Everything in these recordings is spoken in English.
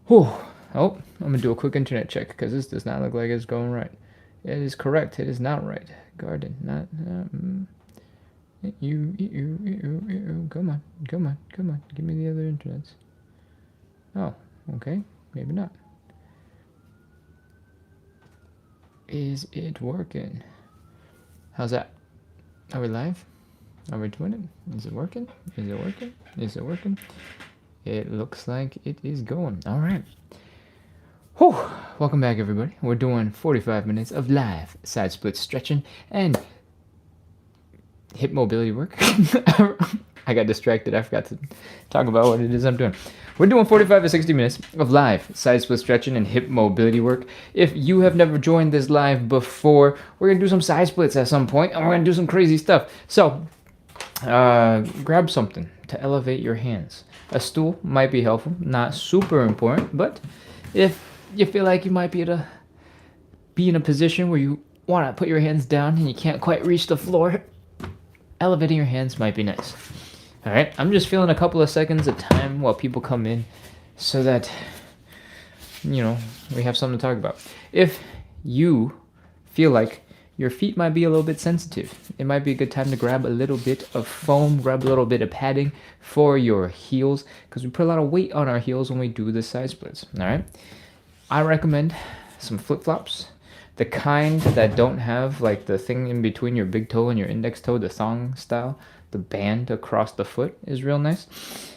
Whew. Oh, I'm gonna do a quick internet check because this does not look like it's going right. It is correct. It is not right. Garden, not. Come on, come on, come on. Give me the other internets. Oh, okay. Maybe not. Is it working? How's that? Are we live? Are we doing it? Is it working? Is it working? Is it working? It looks like it is going. All right. Whew. Welcome back, everybody. We're doing 45 minutes of live side split stretching and hip mobility work. I got distracted. I forgot to talk about what it is I'm doing. We're doing 45 to 60 minutes of live side split stretching and hip mobility work. If you have never joined this live before, we're going to do some side splits at some point, and we're going to do some crazy stuff. So, grab something to elevate your hands. A stool might be helpful, not super important, but if you feel like you might be in a position where you want to put your hands down and you can't quite reach the floor, elevating your hands might be nice. All right, I'm just feeling a couple of seconds of time while people come in so that, we have something to talk about. If you feel like your feet might be a little bit sensitive, it might be a good time to grab a little bit of foam, grab a little bit of padding for your heels, because we put a lot of weight on our heels when we do the side splits. All right, I recommend some flip-flops, the kind that don't have like the thing in between your big toe and your index toe, the thong style. The band across the foot is real nice.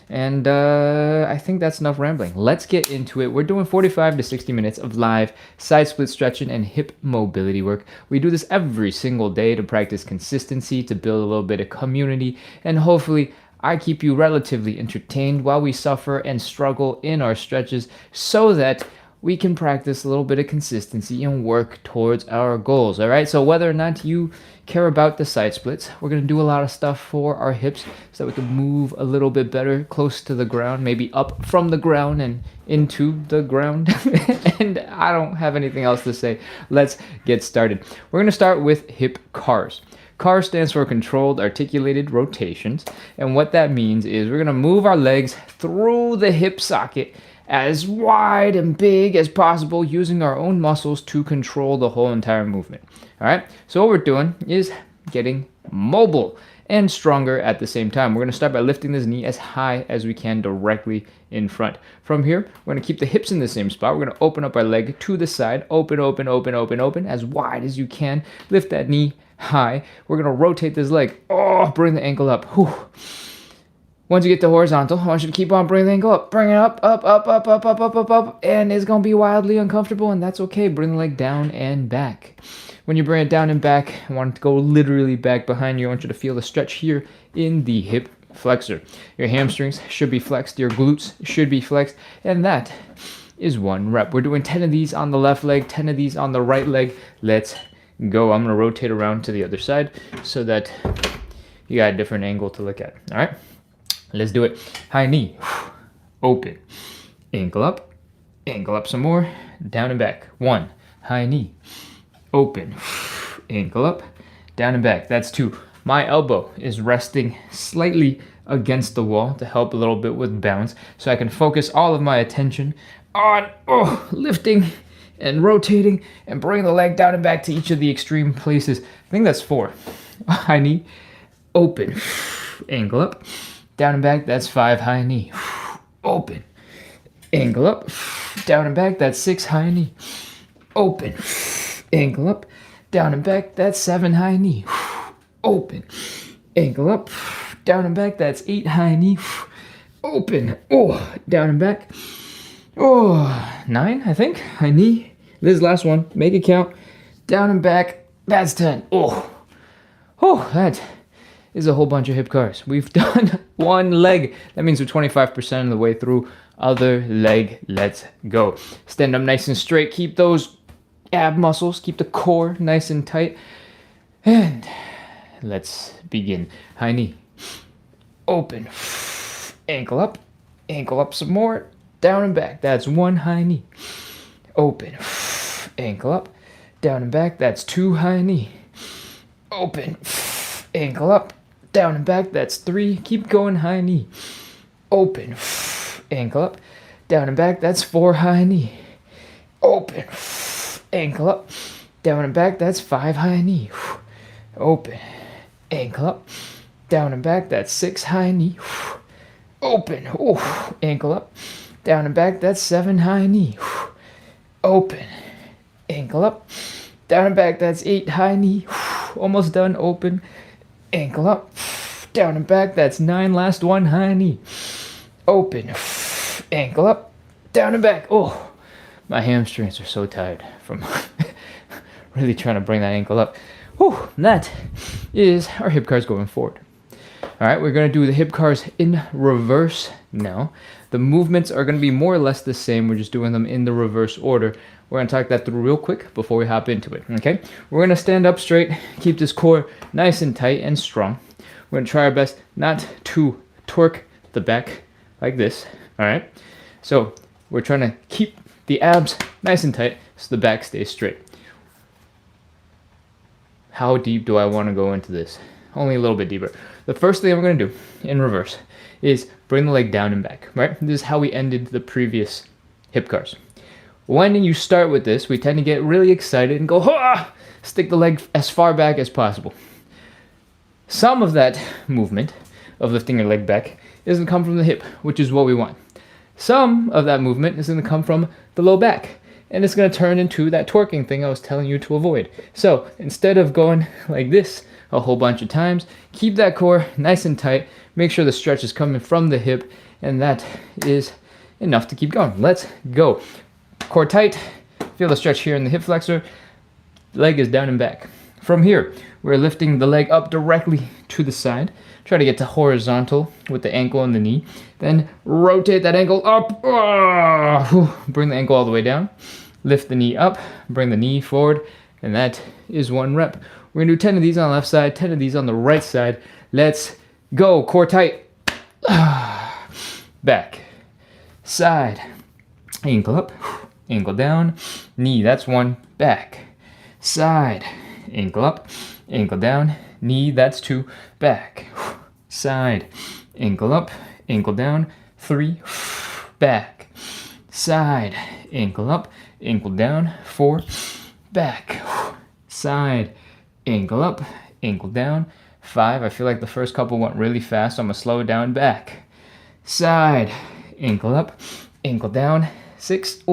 And I think that's enough rambling. Let's get into it. We're doing 45 to 60 minutes of live side split stretching and hip mobility work. We do this every single day to practice consistency, to build a little bit of community, and hopefully I keep you relatively entertained while we suffer and struggle in our stretches so that we can practice a little bit of consistency and work towards our goals. All right, so whether or not you care about the side splits, we're going to do a lot of stuff for our hips so that we can move a little bit better close to the ground, maybe up from the ground and into the ground. And I don't have anything else to say. Let's get started. We're going to start with hip CARs. CAR stands for controlled articulated rotations, and what that means is we're going to move our legs through the hip socket as wide and big as possible, using our own muscles to control the whole entire movement. All right, so what we're doing is getting mobile and stronger at the same time. We're going to start by lifting this knee as high as we can directly in front. From here, we're going to keep the hips in the same spot. We're going to open up our leg to the side, open, open, open, open, open, as wide as you can. Lift that knee high. We're going to rotate this leg. Oh, bring the ankle up. Whew. Once you get to horizontal, I want you to keep on bringing the ankle up. Bring it up, up, up, up, up, up, up, up, up. And it's going to be wildly uncomfortable, and that's okay. Bring the leg down and back. When you bring it down and back, I want it to go literally back behind you. I want you to feel the stretch here in the hip flexor. Your hamstrings should be flexed. Your glutes should be flexed. And that is one rep. We're doing 10 of these on the left leg, 10 of these on the right leg. Let's go. I'm going to rotate around to the other side so that you got a different angle to look at. All right? Let's do it. High knee, open, ankle up some more, down and back. 1, high knee, open, ankle up, down and back. That's 2. My elbow is resting slightly against the wall to help a little bit with balance, so I can focus all of my attention on lifting and rotating and bringing the leg down and back to each of the extreme places. I think that's 4. High knee, open, ankle up, down and back. That's 5, high knee, open, ankle up, down and back. That's 6, high knee, open, ankle up, down and back. That's 7, high knee, open, ankle up, down and back. That's 8, high knee, open, down and back. 9, I think, high knee. This is the last one. Make it count. Down and back. That's 10. That is a whole bunch of hip CARs. We've done one leg. That means we're 25% of the way through. Other leg. Let's go. Stand up nice and straight. Keep those ab muscles. Keep the core nice and tight. And let's begin. High knee. Open. Ankle up some more. Down and back. That's 1, high knee. Open. Ankle up. Down and back. That's 2, high knee. Open. Ankle up. Down and back. That's 3. Keep going, high knee. Open. Ankle up. down and back, that's 4 high knee. Open, ankle up, down and back, that's 5 high knee. Open, ankle up, down and back, that's 6 high knee. Open, ankle up, down and back, that's 7 high knee. Open, ankle up, down and back, that's 8 high knee. Almost done, open, ankle up, down and back, that's 9, last 1 high knee. Open, ankle up, down and back. Oh, my hamstrings are so tired from really trying to bring that ankle up. Whew, that is our hip cars going forward. All right, we're going to do the hip cars in reverse now. The movements are going to be more or less the same. We're just doing them in the reverse order. We're going to talk that through real quick before we hop into it, okay? We're going to stand up straight, keep this core nice and tight and strong. We're going to try our best not to torque the back like this, all right? So we're trying to keep the abs nice and tight so the back stays straight. How deep do I want to go into this? Only a little bit deeper. The first thing we're going to do in reverse is bring the leg down and back, right? This is how we ended the previous hip cars. When you start with this, we tend to get really excited and go, ah! Stick the leg as far back as possible. Some of that movement of lifting your leg back is going to come from the hip, which is what we want. Some of that movement is going to come from the low back, and it's going to turn into that torquing thing I was telling you to avoid. So instead of going like this a whole bunch of times, keep that core nice and tight. Make sure the stretch is coming from the hip, and that is enough to keep going. Let's go. Core tight. Feel the stretch here in the hip flexor. Leg is down and back. From here, we're lifting the leg up directly to the side. Try to get to horizontal with the ankle and the knee. Then rotate that ankle up. Bring the ankle all the way down. Lift the knee up. Bring the knee forward. And that is 1 rep. We're going to do 10 of these on the left side, 10 of these on the right side. Let's go. Core tight. Back. Side. Ankle up. Ankle down. Knee. That's 1. Back. Side. Ankle up. Ankle down. Knee. That's 2. Back. Side. Ankle up. Ankle down. 3. Back. Side. Ankle up. Ankle down. 4. Back. Side. Ankle up. Ankle down. 5. I feel like the first couple went really fast, so I'm going to slow it down. Back. Side. Ankle up. Ankle down. 6.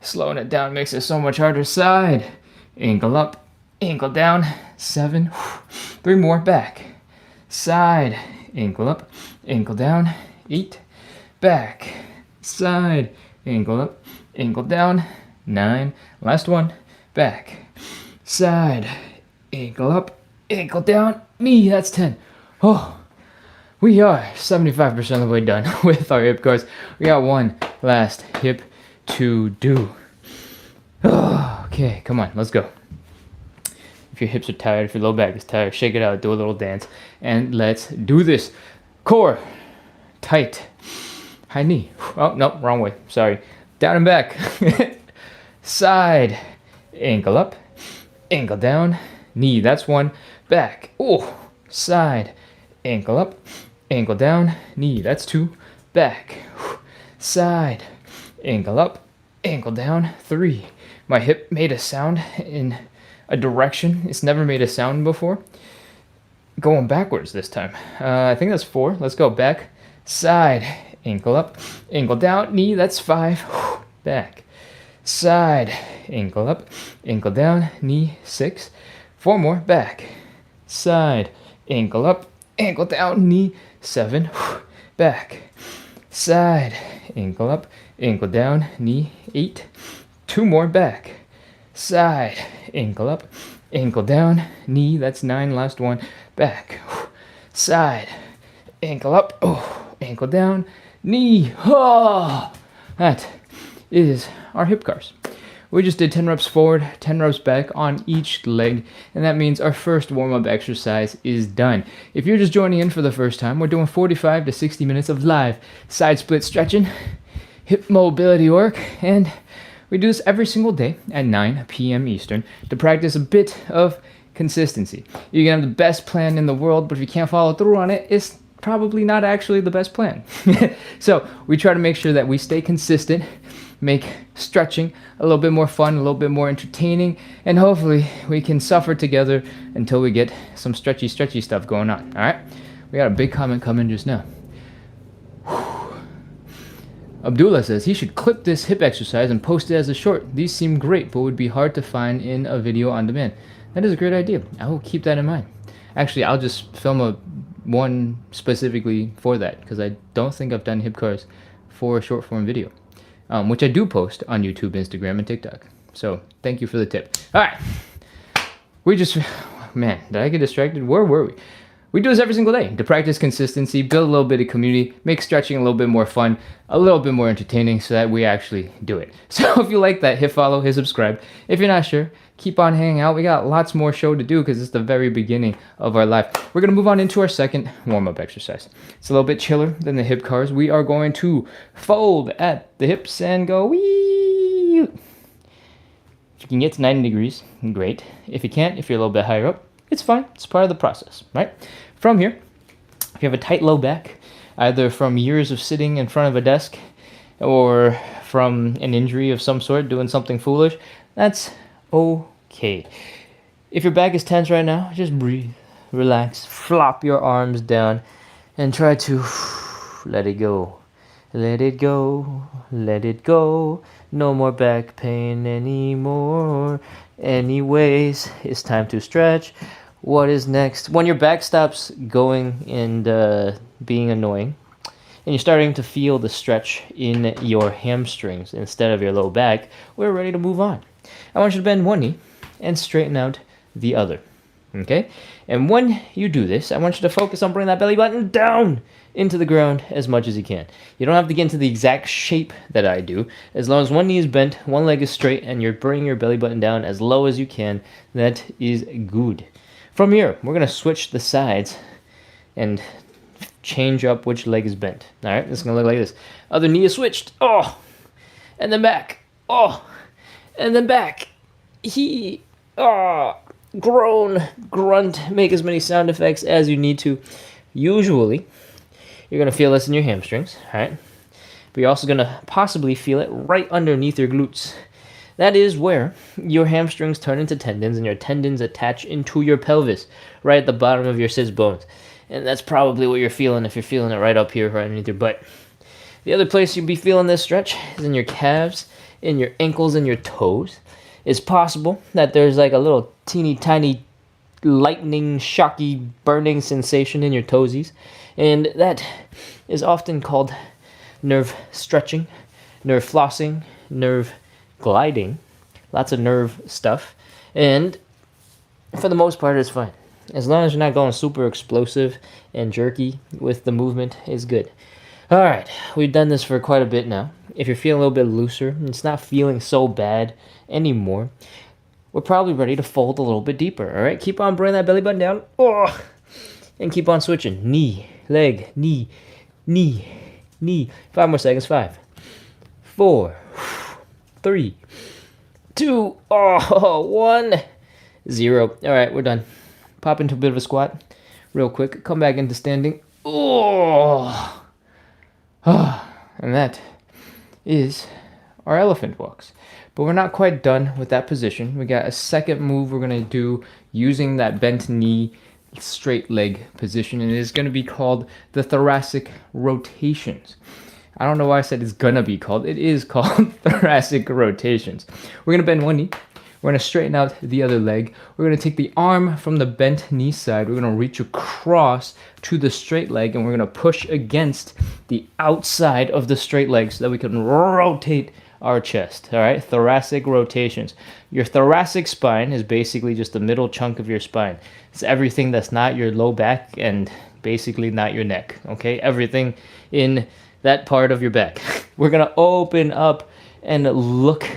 Slowing it down makes it so much harder. Side. Ankle up. Ankle down. 7. 3 more. Back. Side. Ankle up. Ankle down. 8. Back. Side. Ankle up. Ankle down. 9. Last 1. Back. Side. Ankle up. Ankle down. Knee. That's 10. Oh, we are 75% of the way done with our hip cars. We got 1 last hip to do. Okay, come on, let's go. If your hips are tired, if your low back is tired, shake it out, do a little dance, and let's do this. Core tight. High knee. Oh, no, wrong way. Sorry. Down and back. Side. Ankle up. Ankle down. Knee. That's 1. Back. Oh, side. Ankle up. Ankle down. Knee. That's 2. Back. Side. Ankle up. Ankle down. 3. My hip made a sound in a direction it's never made a sound before. Going backwards this time. I think that's 4. Let's go. Back. Side. Ankle up. Ankle down. Knee. That's 5. Back. Side. Ankle up. Ankle down. Knee. 6. 4 more. Back. Side. Ankle up. Ankle down. Knee. 7. Back. Side. Ankle up. Ankle down. Knee. 8. 2 more. Back. Side. Ankle up. Ankle down. Knee. That's 9. Last 1. Back. Side. Ankle up. Ankle down. Knee. That is our hip cars. We just did 10 reps forward, 10 reps back on each leg, and that means our first warm-up exercise is done. If you're just joining in for the first time, we're doing 45 to 60 minutes of live side split stretching, hip mobility work, and we do this every single day at 9 p.m. Eastern to practice a bit of consistency. You can have the best plan in the world, but if you can't follow through on it, it's probably not actually the best plan. So we try to make sure that we stay consistent, make stretching a little bit more fun, a little bit more entertaining, and hopefully we can suffer together until we get some stretchy stuff going on. All right, we got a big comment coming just now. Abdullah says he should clip this hip exercise and post it as a short. These seem great, but would be hard to find in a video on demand. That is a great idea. I will keep that in mind. Actually, I'll just film one specifically for that, because I don't think I've done hip cars for a short form video, which I do post on YouTube, Instagram, and TikTok. So thank you for the tip. All right. Man, did I get distracted? Where were we? We do this every single day to practice consistency, build a little bit of community, make stretching a little bit more fun, a little bit more entertaining, so that we actually do it. So if you like that, hit follow, hit subscribe. If you're not sure, keep on hanging out. We got lots more show to do because it's the very beginning of our life. We're going to move on into our second warm-up exercise. It's a little bit chiller than the hip cars. We are going to fold at the hips and go wee. If you can get to 90 degrees, great. If you can't, if you're a little bit higher up, it's fine. It's part of the process, right? From here, if you have a tight low back, either from years of sitting in front of a desk or from an injury of some sort, doing something foolish, that's okay. If your back is tense right now, just breathe, relax, flop your arms down, and try to let it go. Let it go, let it go. No more back pain anymore. Anyways, it's time to stretch. What is next? When your back stops going and being annoying, and you're starting to feel the stretch in your hamstrings instead of your low back, we're ready to move on. I want you to bend one knee and straighten out the other. Okay? And when you do this, I want you to focus on bringing that belly button down into the ground as much as you can. You don't have to get into the exact shape that I do. As long as one knee is bent, one leg is straight, and you're bringing your belly button down as low as you can, that is good. From here, we're going to switch the sides and change up which leg is bent. All right, it's going to look like this. Other knee is switched. Oh, and then back. Oh, and then back. Groan, grunt, make as many sound effects as you need to. Usually, you're going to feel this in your hamstrings, all right? But you're also going to possibly feel it right underneath your glutes. That is where your hamstrings turn into tendons and your tendons attach into your pelvis, right at the bottom of your sits bones. And that's probably what you're feeling if you're feeling it right up here, right underneath your butt. The other place you'll be feeling this stretch is in your calves, in your ankles, and your toes. It's possible that there's like a little teeny tiny lightning, shocky, burning sensation in your toesies. And that is often called nerve stretching, nerve flossing, nerve gliding, lots of nerve stuff, and for the most part it's fine. As long as you're not going super explosive and jerky with the movement, is good. Alright, we've done this for quite a bit now. If you're feeling a little bit looser, and it's not feeling so bad anymore, we're probably ready to fold a little bit deeper. Alright, keep on bringing that belly button down, and keep on switching. Knee, leg, knee, knee, knee. 5 more seconds. 5, 4, 3, 2, 1, 0. All right, we're done. Pop into a bit of a squat real quick. Come back into standing. And that is our elephant walks. But we're not quite done with that position. We got a second move we're going to do using that bent knee, straight leg position, and it is going to be called the thoracic rotations. I don't know why I said it's gonna be called. It is called thoracic rotations. We're gonna bend one knee. We're gonna straighten out the other leg. We're gonna take the arm from the bent knee side. We're gonna reach across to the straight leg, and we're gonna push against the outside of the straight leg so that we can rotate our chest. All right, thoracic rotations. Your thoracic spine is basically just the middle chunk of your spine. It's everything that's not your low back and basically not your neck. Okay, everything in that part of your back. We're gonna open up and look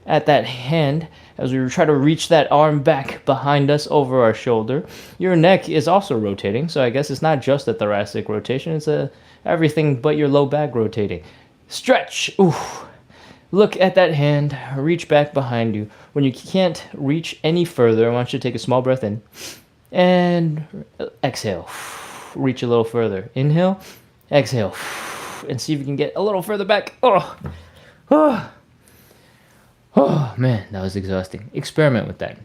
at that hand as we try to reach that arm back behind us over our shoulder. Your neck is also rotating, so I guess it's not just a thoracic rotation, it's everything but your low back rotating. Stretch. Ooh. Look at that hand, reach back behind you. When you can't reach any further, I want you to take a small breath in and exhale. reach a little further. Inhale, exhale, and see if you can get a little further back. Oh, man, that was exhausting. Experiment with that.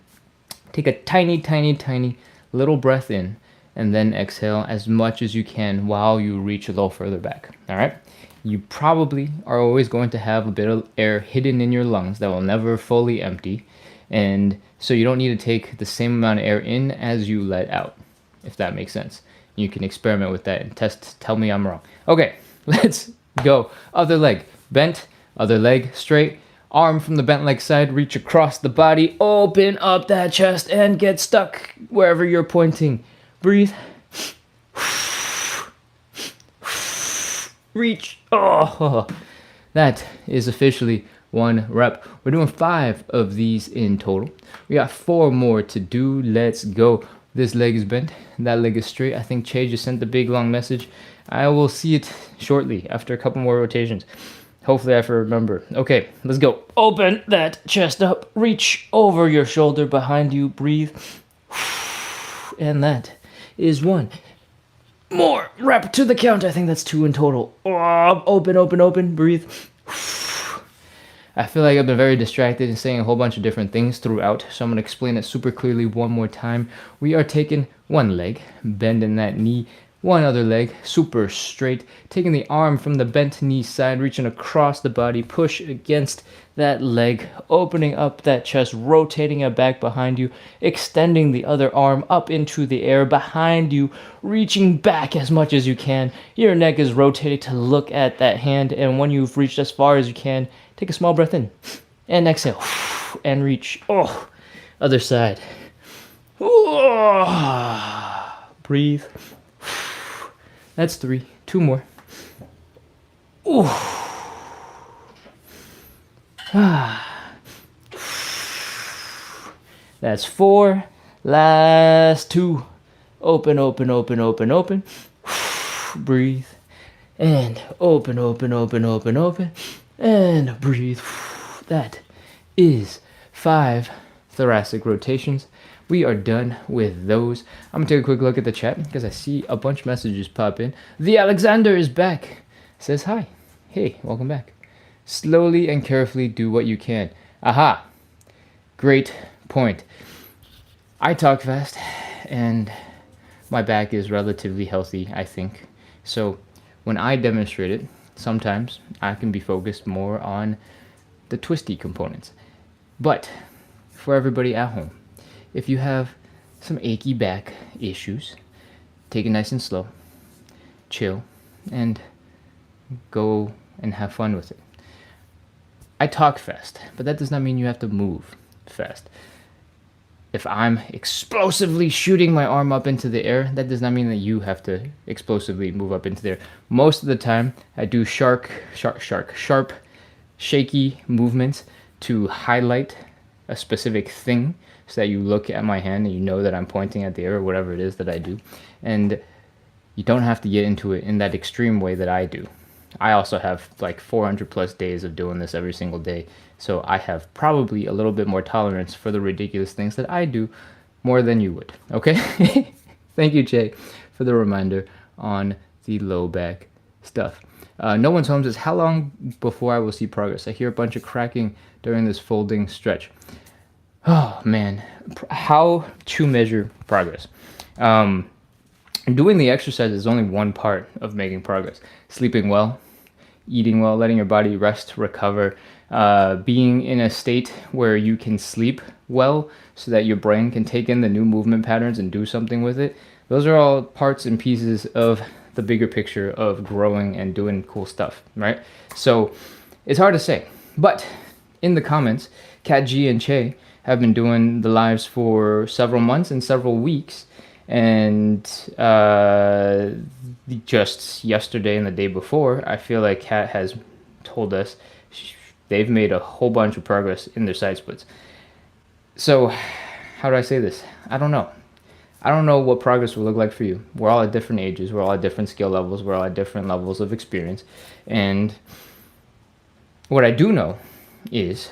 Take a tiny, tiny, tiny little breath in, and then exhale as much as you can while you reach a little further back. All right? You probably are always going to have a bit of air hidden in your lungs that will never fully empty. And so you don't need to take the same amount of air in as you let out, if that makes sense. You can experiment with that and tell me I'm wrong. Okay, let's go. Other leg, bent, other leg straight. Arm from the bent leg side, reach across the body, open up that chest and get stuck wherever you're pointing. Breathe. Reach. Oh, that is officially 1 rep. We're doing 5 of these in total. We got 4 more to do. Let's go. This leg is bent. That leg is straight. I think Che just sent the big long message. I will see it shortly after a couple more rotations. Hopefully I remember. Okay, let's go. Open that chest up. Reach over your shoulder behind you. Breathe. And that is 1 more rep to the count. I think that's 2 in total. Open, open, open. Breathe. I feel like I've been very distracted and saying a whole bunch of different things throughout, so I'm going to explain it super clearly one more time. We are taking one leg, bending that knee, one other leg, super straight, taking the arm from the bent knee side, reaching across the body, push against that leg, opening up that chest, rotating it back behind you, extending the other arm up into the air behind you, reaching back as much as you can. Your neck is rotated to look at that hand, and when you've reached as far as you can, take a small breath in and exhale and reach. Other side. Breathe. That's 3. 2 more. That's 4. Last 2. Open, open, open, open, open. Breathe. And open, open, open, open, open. And breathe. That is 5 thoracic rotations. We are done with those. I'm going to take a quick look at the chat because I see a bunch of messages pop in. The Alexander is back. Says hi. Hey, welcome back. Slowly and carefully do what you can. Aha. Great point. I talk fast and my back is relatively healthy, I think. So when I demonstrate it, sometimes I can be focused more on the twisty components. But for everybody at home, if you have some achy back issues, take it nice and slow, chill, and go and have fun with it. I talk fast, but that does not mean you have to move fast. If I'm explosively shooting my arm up into the air, that does not mean that you have to explosively move up into the air. Most of the time, I do sharp, shaky movements to highlight a specific thing so that you look at my hand and you know that I'm pointing at the air or whatever it is that I do. And you don't have to get into it in that extreme way that I do. I also have like 400 plus days of doing this every single day. So I have probably a little bit more tolerance for the ridiculous things that I do more than you would. Okay? Thank you, Jay, for the reminder on the low back stuff. No One's Home says, how long before I will see progress? I hear a bunch of cracking during this folding stretch. Oh, man. How to measure progress? Doing the exercise is only one part of making progress. Sleeping well, eating well, letting your body rest, recover, being in a state where you can sleep well so that your brain can take in the new movement patterns and do something with it. Those are all parts and pieces of the bigger picture of growing and doing cool stuff, right? So it's hard to say. But in the comments, Kat G and Che have been doing the lives for several months and several weeks. And just yesterday and the day before, I feel like Kat has told us they've made a whole bunch of progress in their side splits. So how do I say this? I don't know. I don't know what progress will look like for you. We're all at different ages. We're all at different skill levels. We're all at different levels of experience. And what I do know is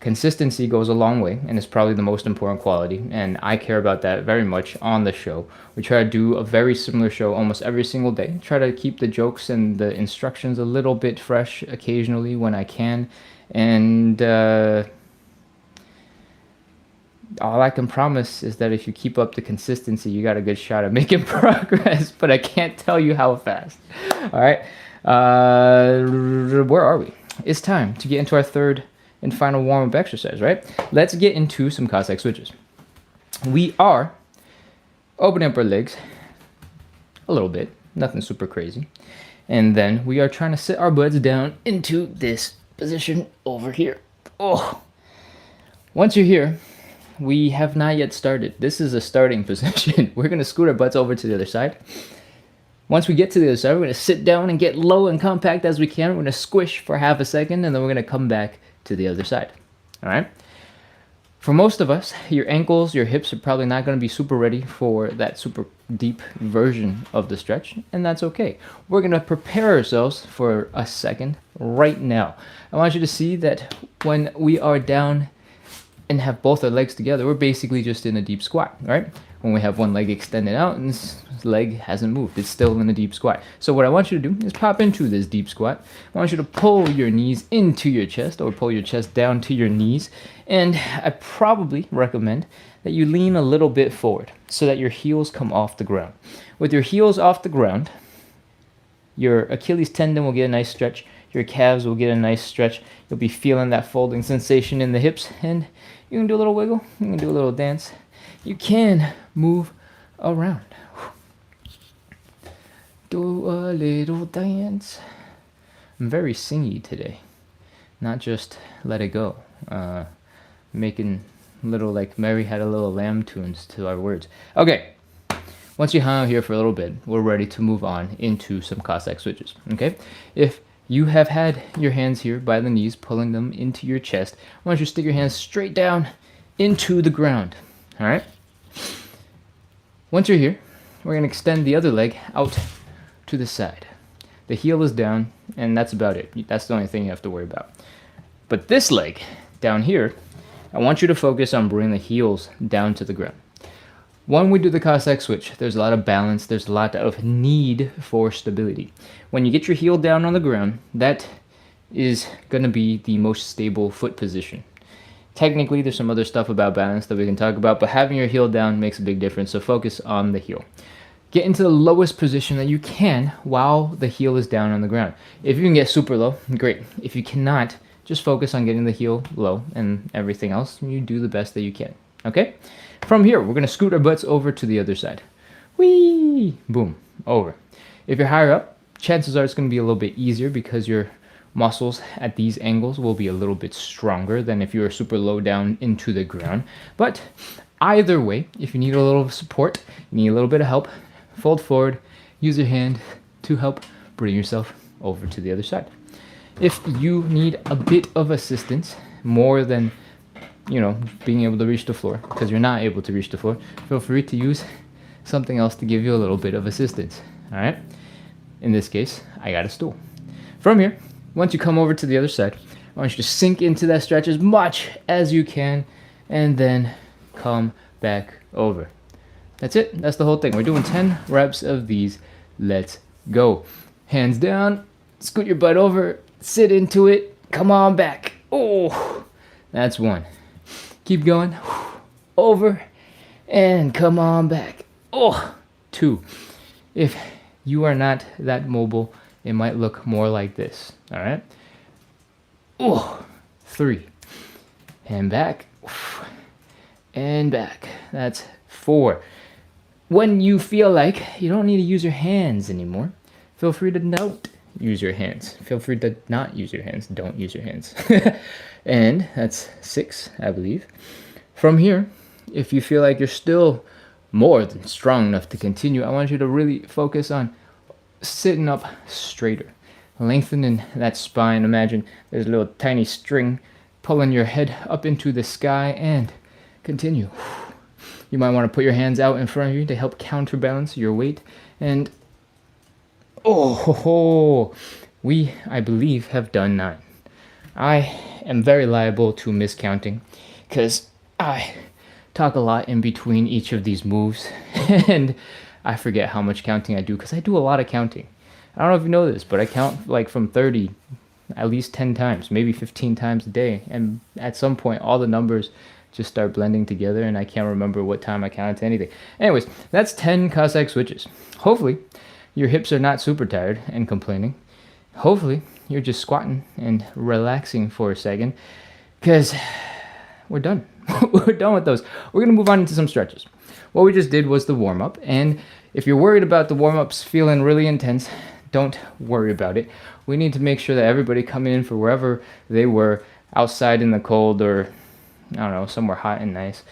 Consistency goes a long way and is probably the most important quality, and I care about that very much on the show. We try to do a very similar show almost every single day. Try to keep the jokes and the instructions a little bit fresh occasionally when I can, and all I can promise is that if you keep up the consistency, you got a good shot at making progress, but I can't tell you how fast. All right, where are we? It's time to get into our third and final warm-up exercise, right? Let's get into some Cossack switches. We are opening up our legs a little bit, nothing super crazy. And then we are trying to sit our butts down into this position over here. Oh, once you're here, we have not yet started. This is a starting position. We're gonna scoot our butts over to the other side. Once we get to the other side, we're gonna sit down and get low and compact as we can. We're gonna squish for half a second, and then we're gonna come back to the other side. All right. For most of us, your ankles, your hips are probably not going to be super ready for that super deep version of the stretch, and that's okay. We're going to prepare ourselves for a second right now. I want you to see that when we are down and have both our legs together, we're basically just in a deep squat, right? When we have one leg extended out and this leg hasn't moved, it's still in a deep squat. So what I want you to do is pop into this deep squat. I want you to pull your knees into your chest, or pull your chest down to your knees. And I probably recommend that you lean a little bit forward so that your heels come off the ground. With your heels off the ground, your Achilles tendon will get a nice stretch. Your calves will get a nice stretch. You'll be feeling that folding sensation in the hips, and you can do a little wiggle. You can do a little dance. You can move around. Do a little dance. I'm very singy today. Not just let it go. Making little, like Mary Had a Little Lamb tunes to our words. Okay. Once you hang out here for a little bit, we're ready to move on into some Cossack switches. Okay? If you have had your hands here by the knees, pulling them into your chest, I want you to stick your hands straight down into the ground. All right? Once you're here, we're going to extend the other leg out to the side. The heel is down, and that's about it. That's the only thing you have to worry about. But this leg down here, I want you to focus on bringing the heels down to the ground. When we do the Cossack switch, there's a lot of balance. There's a lot of need for stability. When you get your heel down on the ground, that is going to be the most stable foot position. Technically, there's some other stuff about balance that we can talk about, but having your heel down makes a big difference, so focus on the heel. Get into the lowest position that you can while the heel is down on the ground. If you can get super low, great. If you cannot, just focus on getting the heel low, and everything else, you do the best that you can. Okay? From here, we're going to scoot our butts over to the other side. Whee! Boom. Over. If you're higher up, chances are it's going to be a little bit easier because your muscles at these angles will be a little bit stronger than if you were super low down into the ground. But either way, if you need a little support, you need a little bit of help, fold forward, use your hand to help bring yourself over to the other side. If you need a bit of assistance, more than, being able to reach the floor, because you're not able to reach the floor, feel free to use something else to give you a little bit of assistance. All right? In this case, I got a stool. From here, once you come over to the other side, I want you to sink into that stretch as much as you can, and then come back over. That's it. That's the whole thing. We're doing 10 reps of these. Let's go. Hands down, scoot your butt over, sit into it, come on back. Oh, that's one. Keep going. Over, and come on back. Oh, 2. If you are not that mobile, it might look more like this. All right? Oh, 3. And back. And back. That's 4. When you feel like you don't need to use your hands anymore, feel free to not use your hands. Feel free to not use your hands. Don't use your hands. And that's 6, I believe. From here, if you feel like you're still more than strong enough to continue, I want you to really focus on sitting up straighter, lengthening that spine. Imagine there's a little tiny string pulling your head up into the sky, and continue. You might want to put your hands out in front of you to help counterbalance your weight. And we, I believe, have done 9. I am very liable to miscounting because I talk a lot in between each of these moves and I forget how much counting I do because I do a lot of counting. I don't know if you know this, but I count like from 30 at least 10 times, maybe 15 times a day. And at some point, all the numbers just start blending together and I can't remember what time I counted to anything. Anyways, that's 10 Cossack switches. Hopefully, your hips are not super tired and complaining. Hopefully, you're just squatting and relaxing for a second because we're done. We're done with those. We're going to move on into some stretches. What we just did was the warm-up, and if you're worried about the warm-ups feeling really intense, don't worry about it. We need to make sure that everybody coming in for wherever they were, outside in the cold or, I don't know, somewhere hot and nice,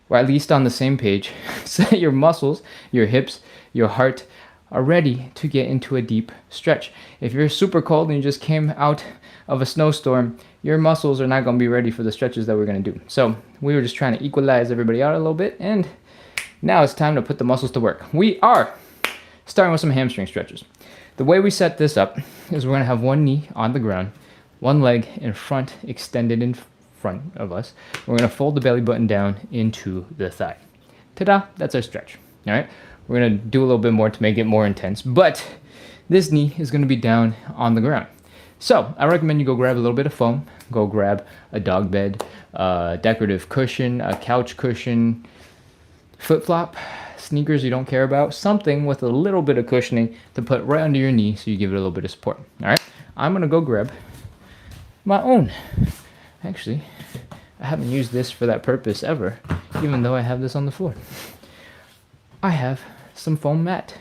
or at least on the same page, so that your muscles, your hips, your heart are ready to get into a deep stretch. If you're super cold and you just came out of a snowstorm, your muscles are not going to be ready for the stretches that we're going to do. So we were just trying to equalize everybody out a little bit, and now it's time to put the muscles to work. We are starting with some hamstring stretches. The way we set this up is we're going to have one knee on the ground, one leg in front, extended in front of us. We're going to fold the belly button down into the thigh. Ta-da, that's our stretch. All right, we're going to do a little bit more to make it more intense, but this knee is going to be down on the ground. So I recommend you go grab a little bit of foam, go grab a dog bed, a decorative cushion, a couch cushion, flip-flop, sneakers you don't care about, something with a little bit of cushioning to put right under your knee so you give it a little bit of support. All right, I'm going to go grab my own. Actually, I haven't used this for that purpose ever, even though I have this on the floor. I have some foam mat,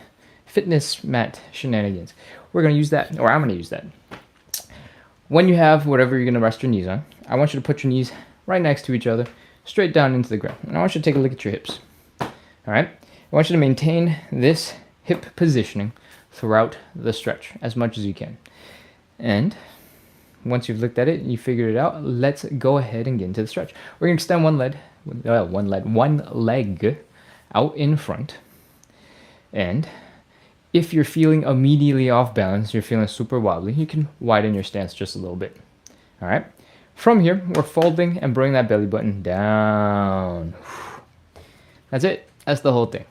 fitness mat shenanigans. We're going to use that, or I'm going to use that. When you have whatever you're going to rest your knees on, I want you to put your knees right next to each other, straight down into the ground. And I want you to take a look at your hips. All right? I want you to maintain this hip positioning throughout the stretch as much as you can. And once you've looked at it and you figured it out, let's go ahead and get into the stretch. We're going to extend one leg out in front. And if you're feeling immediately off balance, you're feeling super wobbly, you can widen your stance just a little bit. All right? From here, we're folding and bring that belly button down. That's it. That's the whole thing.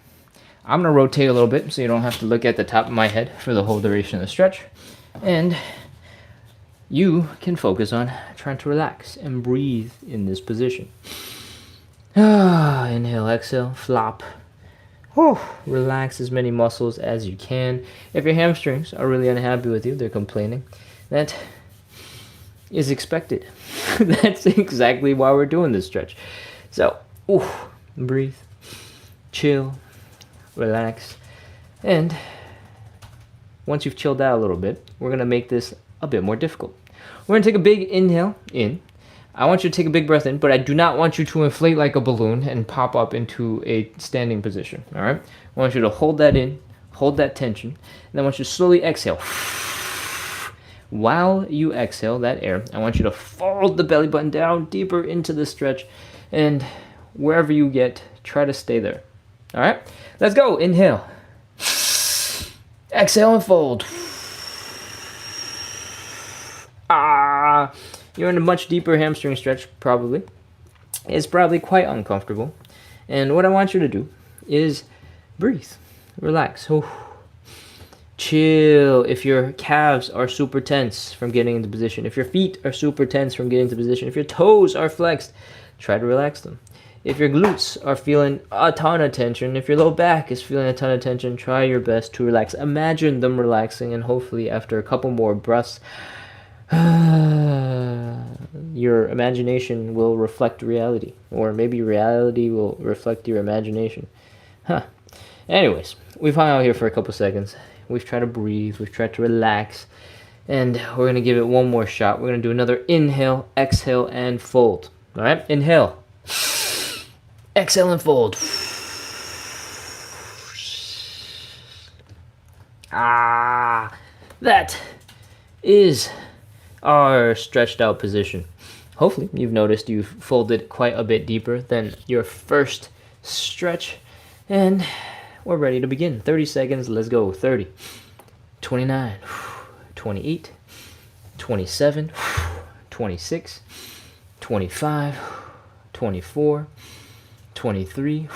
I'm going to rotate a little bit so you don't have to look at the top of my head for the whole duration of the stretch. And you can focus on trying to relax and breathe in this position. Inhale, exhale, flop. Relax as many muscles as you can. If your hamstrings are really unhappy with you, they're complaining, that is expected. That's exactly why we're doing this stretch. So, breathe, chill, relax, and once you've chilled out a little bit, we're going to make this a bit more difficult. We're going to take a big inhale in. I want you to take a big breath in, but I do not want you to inflate like a balloon and pop up into a standing position, all right? I want you to hold that in, hold that tension, and then I want you to slowly exhale. While you exhale that air, I want you to fold the belly button down deeper into the stretch, and wherever you get, try to stay there, all right? Let's go. Inhale. Exhale and fold. You're in a much deeper hamstring stretch, probably. It's probably quite uncomfortable. And what I want you to do is breathe, relax, chill. If your calves are super tense from getting into position, if your feet are super tense from getting into position, if your toes are flexed, try to relax them. If your glutes are feeling a ton of tension, if your low back is feeling a ton of tension, try your best to relax. Imagine them relaxing, and hopefully after a couple more breaths, your imagination will reflect reality, or maybe reality will reflect your imagination. Anyways, we've hung out here for a couple seconds. We've tried to breathe, we've tried to relax, and we're going to give it one more shot. We're going to do another inhale, exhale, and fold. All right, inhale, exhale, and fold. That is our stretched out position. Hopefully you've noticed you've folded quite a bit deeper than your first stretch, and we're ready to begin. 30 seconds, let's go. 30, 29, 28, 27, 26, 25, 24, 23,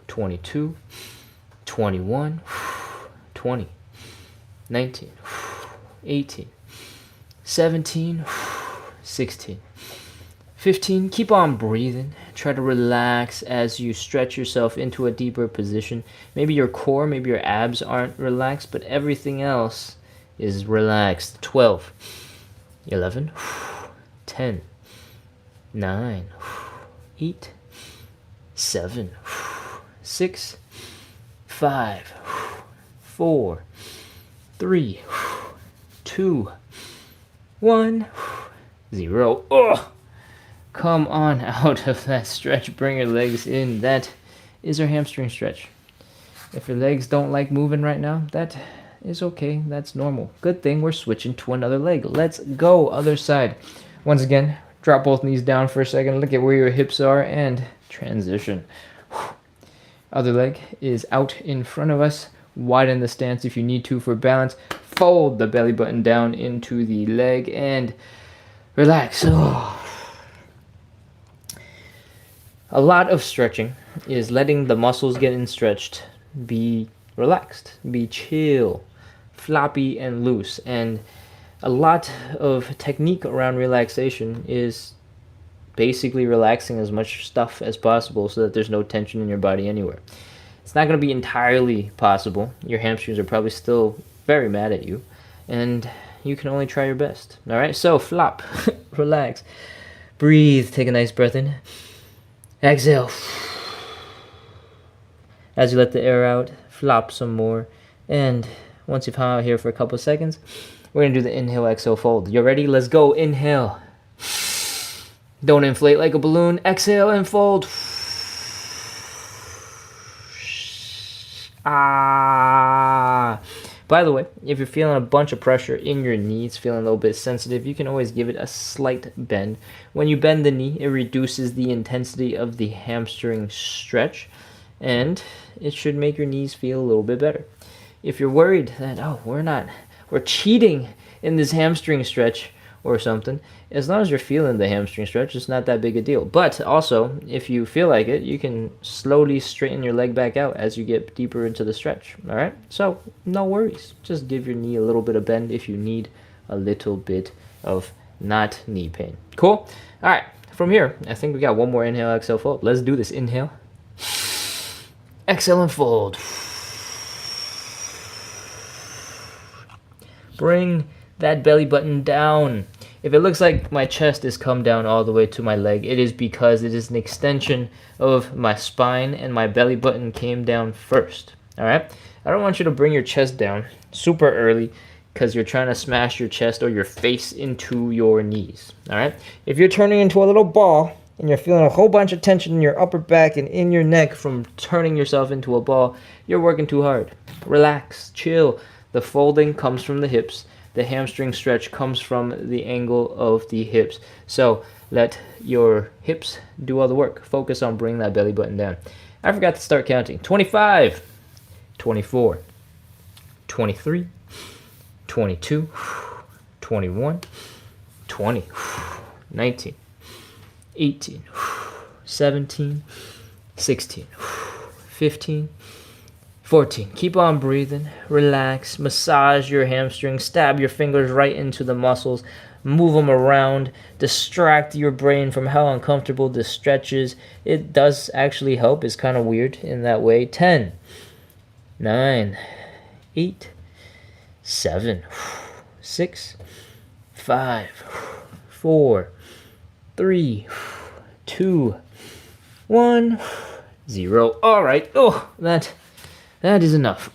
22, 21, 20, 19, 18, 17, 16, 15. Keep on breathing. Try to relax as you stretch yourself into a deeper position. Maybe your core, maybe your abs aren't relaxed, but everything else is relaxed. 12, 11, 10, 9, 8, 7, 6, 5, 4, 3, 2, 1, 0. Oh, come on out of that stretch. Bring your legs in. That is our hamstring stretch. If your legs don't like moving right now, that is okay. That's normal. Good thing we're switching to another leg. Let's go. Other side. Once again, drop both knees down for a second. Look at where your hips are and transition. Other leg is out in front of us. Widen the stance if you need to for balance. Fold the belly button down into the leg and relax. Oh. A lot of stretching is letting the muscles get stretched, be relaxed, be chill, floppy and loose. And a lot of technique around relaxation is basically relaxing as much stuff as possible so that there's no tension in your body anywhere. It's not going to be entirely possible. Your hamstrings are probably still very mad at you, and you can only try your best. All right, so flop, relax, breathe, take a nice breath in. Exhale. As you let the air out, flop some more. And once you've hung out here for a couple of seconds, we're going to do the inhale, exhale, fold. You ready? Let's go. Inhale. Don't inflate like a balloon. Exhale and fold. Ah. By the way, if you're feeling a bunch of pressure in your knees, feeling a little bit sensitive, you can always give it a slight bend. When you bend the knee, it reduces the intensity of the hamstring stretch, and it should make your knees feel a little bit better. If you're worried that, we're cheating in this hamstring stretch or something, as long as you're feeling the hamstring stretch, it's not that big a deal. But also, if you feel like it, you can slowly straighten your leg back out as you get deeper into the stretch. All right? So, no worries. Just give your knee a little bit of bend if you need a little bit of not knee pain. Cool? All right. From here, I think we got one more inhale, exhale, fold. Let's do this. Inhale. Exhale and fold. Bring that belly button down. If it looks like my chest is come down all the way to my leg, it is because it is an extension of my spine and my belly button came down first. All right? I don't want you to bring your chest down super early because you're trying to smash your chest or your face into your knees. All right? If you're turning into a little ball and you're feeling a whole bunch of tension in your upper back and in your neck from turning yourself into a ball, you're working too hard. Relax, chill. The folding comes from the hips. The hamstring stretch comes from the angle of the hips. So let your hips do all the work. Focus on bringing that belly button down. I forgot to start counting. 25, 24, 23, 22, 21, 20, 19, 18, 17, 16, 15, 14. Keep on breathing. Relax. Massage your hamstrings. Stab your fingers right into the muscles. Move them around. Distract your brain from how uncomfortable this stretch is. It does actually help. It's kind of weird in that way. 10, 9, 8, 7, 6, 5, 4, 3, 2, 1, 0. All right. Oh, that is enough.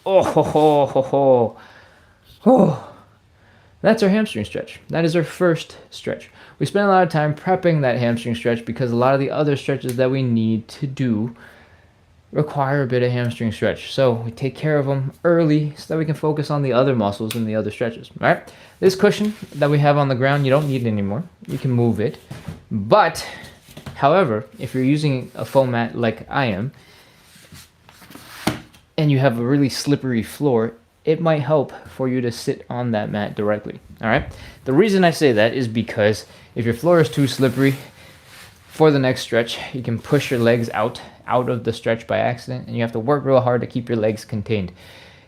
That's our hamstring stretch. That is our first stretch. We spent a lot of time prepping that hamstring stretch because a lot of the other stretches that we need to do require a bit of hamstring stretch. So we take care of them early so that we can focus on the other muscles and the other stretches. All right. This cushion that we have on the ground, you don't need it anymore. You can move it. But, however, if you're using a foam mat like I am, and you have a really slippery floor, it might help for you to sit on that mat directly. All right. The reason I say that is because if your floor is too slippery for the next stretch, you can push your legs out of the stretch by accident, and you have to work real hard to keep your legs contained.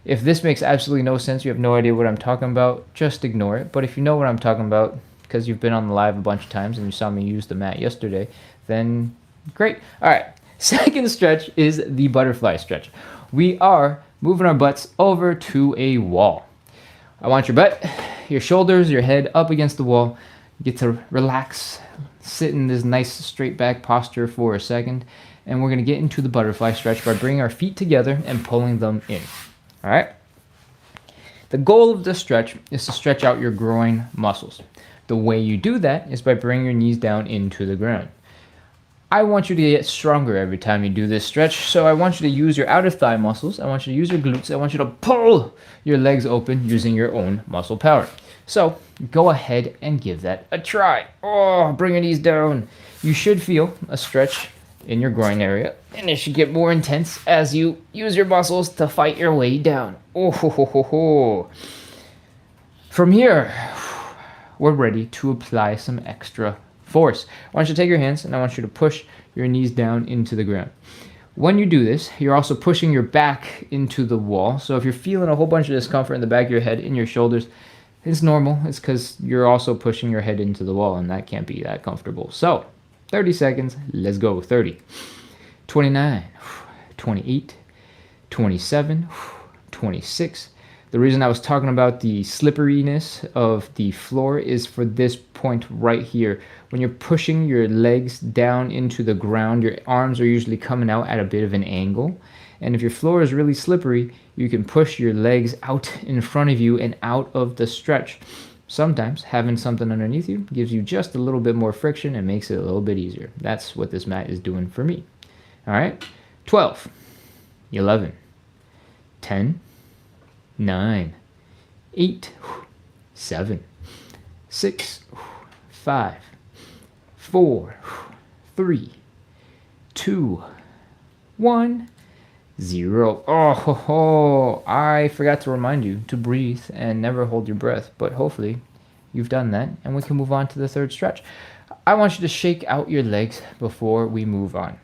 If this makes absolutely no sense, you have no idea what I'm talking about, just ignore it. But if you know what I'm talking about, because you've been on the live a bunch of times and you saw me use the mat yesterday, then great. All right. Second stretch is the butterfly stretch. We are moving our butts over to a wall. I want your butt, your shoulders, your head up against the wall. Get to relax, sit in this nice straight back posture for a second, and we're going to get into the butterfly stretch by bringing our feet together and pulling them in. All right? The goal of this stretch is to stretch out your groin muscles. The way you do that is by bringing your knees down into the ground. I want you to get stronger every time you do this stretch, so I want you to use your outer thigh muscles, I want you to use your glutes, I want you to pull your legs open using your own muscle power. So go ahead and give that a try. Oh, bring your knees down. You should feel a stretch in your groin area, and it should get more intense as you use your muscles to fight your way down. Oh, ho, ho, ho, ho. From here, we're ready to apply some extra force. I want you to take your hands and I want you to push your knees down into the ground. When you do this, you're also pushing your back into the wall. So if you're feeling a whole bunch of discomfort in the back of your head, in your shoulders, it's normal. It's because you're also pushing your head into the wall, and that can't be that comfortable. So 30 seconds, let's go. 30, 29, 28, 27, 26. The reason I was talking about the slipperiness of the floor is for this point right here. When you're pushing your legs down into the ground, your arms are usually coming out at a bit of an angle. And if your floor is really slippery, you can push your legs out in front of you and out of the stretch. Sometimes having something underneath you gives you just a little bit more friction and makes it a little bit easier. That's what this mat is doing for me. All right, 12, 11, 10, 9, 8, 7, 6, 5, 4, 3, 2, 1, 0. Oh, I forgot to remind you to breathe and never hold your breath, but hopefully you've done that, and we can move on to the third stretch. I want you to shake out your legs before we move on.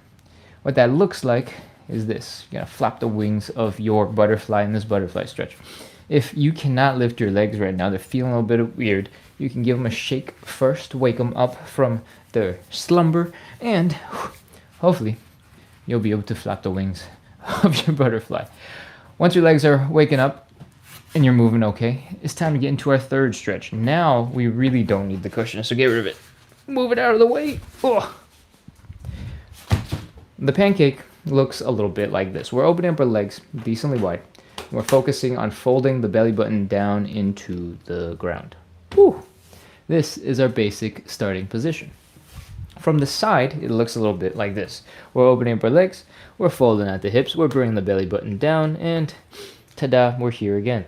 What that looks like is this. You're going to flap the wings of your butterfly in this butterfly stretch. If you cannot lift your legs right now, they're feeling a little bit weird, you can give them a shake first, wake them up from their slumber, and hopefully you'll be able to flap the wings of your butterfly. Once your legs are waking up and you're moving okay, it's time to get into our third stretch. Now we really don't need the cushion, so get rid of it. Move it out of the way. Oh. The pancake looks a little bit like this. We're opening up our legs decently wide. We're focusing on folding the belly button down into the ground. Whew. This is our basic starting position. From the side, it looks a little bit like this. We're opening up our legs, we're folding at the hips, we're bringing the belly button down, and ta-da, we're here again.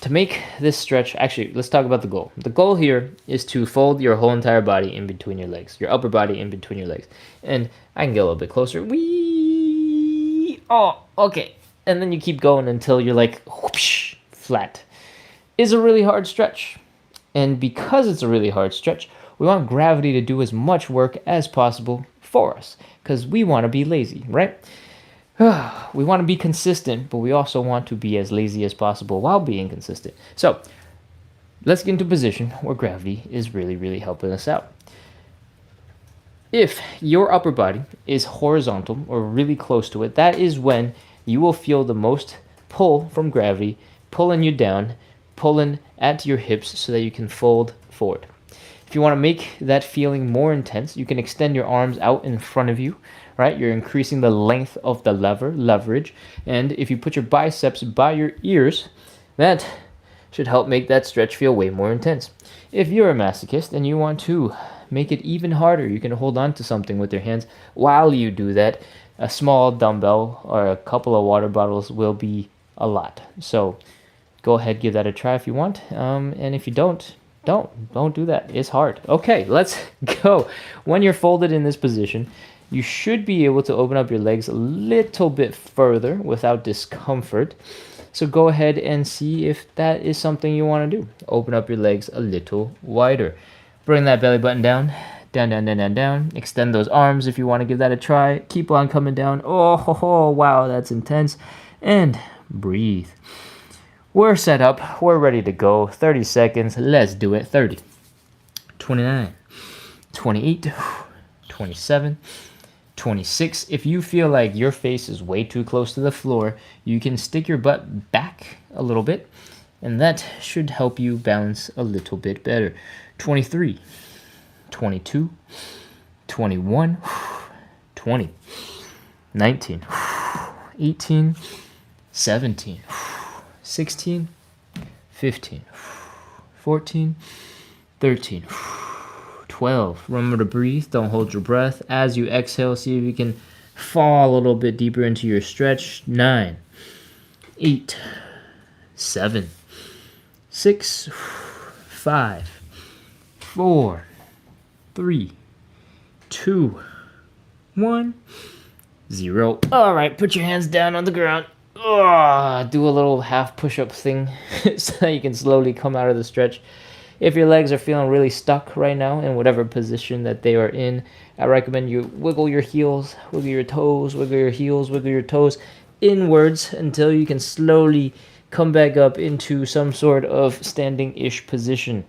To make this stretch, actually, let's talk about the goal. The goal here is to fold your whole entire body in between your legs, your upper body in between your legs. And I can get a little bit closer. Whee! Oh, okay. And then you keep going until you're like whoosh, flat. It's a really hard stretch. And because it's a really hard stretch, we want gravity to do as much work as possible for us, because we want to be lazy, right? We want to be consistent, but we also want to be as lazy as possible while being consistent. So let's get into a position where gravity is really, really helping us out. If your upper body is horizontal or really close to it, that is when you will feel the most pull from gravity, pulling you down, pulling at your hips so that you can fold forward. If you want to make that feeling more intense, you can extend your arms out in front of you, right? You're increasing the length of the leverage. And if you put your biceps by your ears, that should help make that stretch feel way more intense. If you're a masochist and you want to make it even harder, you can hold on to something with your hands while you do that. A small dumbbell or a couple of water bottles will be a lot. So go ahead, give that a try if you want. And if you don't do that. It's hard. Okay, let's go. When you're folded in this position, you should be able to open up your legs a little bit further without discomfort. So go ahead and see if that is something you want to do. Open up your legs a little wider. Bring that belly button down. Down, down, down, down, down. Extend those arms if you want to give that a try. Keep on coming down. Oh, wow, that's intense. And breathe. We're set up. We're ready to go. 30 seconds. Let's do it. 30, 29, 28, 27, 26. If you feel like your face is way too close to the floor, you can stick your butt back a little bit, and that should help you balance a little bit better. 23, 22, 21, 20, 19, 18, 17, 16, 15, 14, 13, 12. Remember to breathe. Don't hold your breath. As you exhale, see if you can fall a little bit deeper into your stretch. 9, 8, 7, 6, 5, 4, 3, 2, 1, 0. All right, put your hands down on the ground. Do a little half push-up thing so that you can slowly come out of the stretch. If your legs are feeling really stuck right now in whatever position that they are in, I recommend you wiggle your heels, wiggle your toes, wiggle your heels, wiggle your toes inwards until you can slowly come back up into some sort of standing-ish position.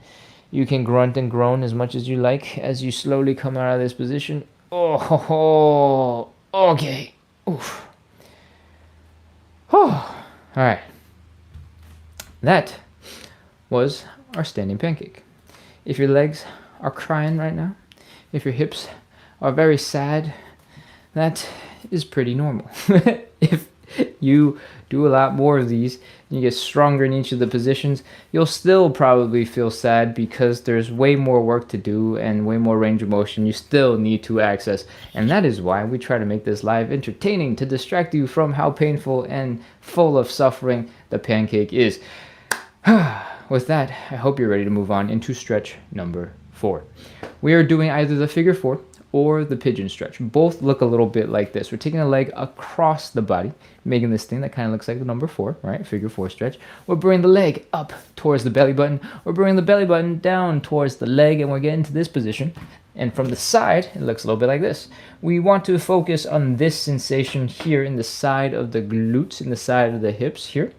You can grunt and groan as much as you like as you slowly come out of this position. Oh, okay. Oof. All right. That was our standing pancake. If your legs are crying right now, if your hips are very sad, that is pretty normal. If you do a lot more of these, you get stronger in each of the positions, you'll still probably feel sad because there's way more work to do and way more range of motion you still need to access. And that is why we try to make this live entertaining, to distract you from how painful and full of suffering the pancake is. With that, I hope you're ready to move on into stretch number 4. We are doing either the figure 4 or the pigeon stretch. Both look a little bit like this. We're taking a leg across the body, making this thing that kind of looks like the number 4, right? Figure 4 stretch. We're bringing the leg up towards the belly button. We're bringing the belly button down towards the leg, and we're getting to this position. And from the side, it looks a little bit like this. We want to focus on this sensation here in the side of the glutes, in the side of the hips here.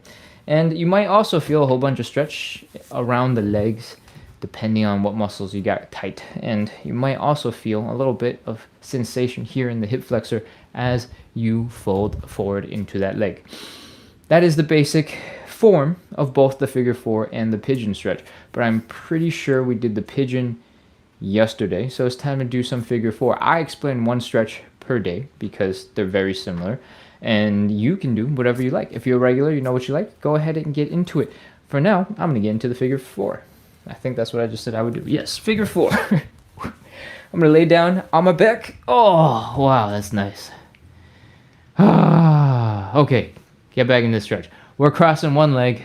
And you might also feel a whole bunch of stretch around the legs, depending on what muscles you got tight. And you might also feel a little bit of sensation here in the hip flexor as you fold forward into that leg. That is the basic form of both the figure 4 and the pigeon stretch. But I'm pretty sure we did the pigeon yesterday, so it's time to do some figure 4. I explain one stretch per day because they're very similar. And you can do whatever you like. If you're a regular, you know what you like, go ahead and get into it. For now, I'm going to get into the figure 4. I think that's what I just said I would do. Yes, figure 4. I'm going to lay down on my back. Oh, wow, that's nice. Okay, get back in this stretch. We're crossing one leg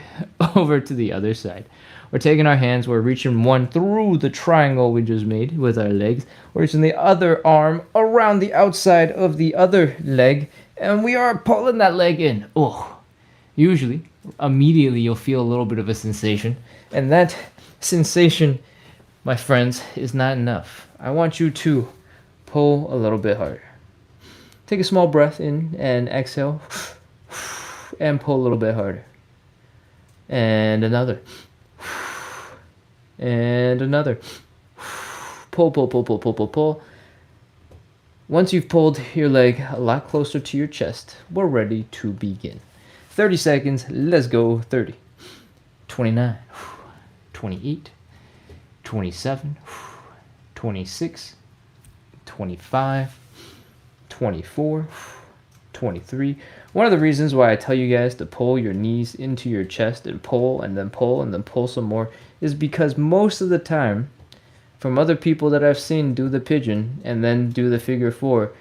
over to the other side. We're taking our hands, we're reaching one through the triangle we just made with our legs. We're reaching the other arm around the outside of the other leg, and we are pulling that leg in. Oh, usually, immediately you'll feel a little bit of a sensation, and that sensation, my friends, is not enough. I want you to pull a little bit harder. Take a small breath in and exhale, and pull a little bit harder. And another. And another. Pull, pull, pull, pull, pull, pull, pull. Once you've pulled your leg a lot closer to your chest, we're ready to begin. 30 seconds, let's go. 30, 29, 28, 27, 26, 25, 24, 23. One of the reasons why I tell you guys to pull your knees into your chest and pull and then pull and then pull some more is because most of the time, from other people that I've seen do the pigeon and then do the figure 4,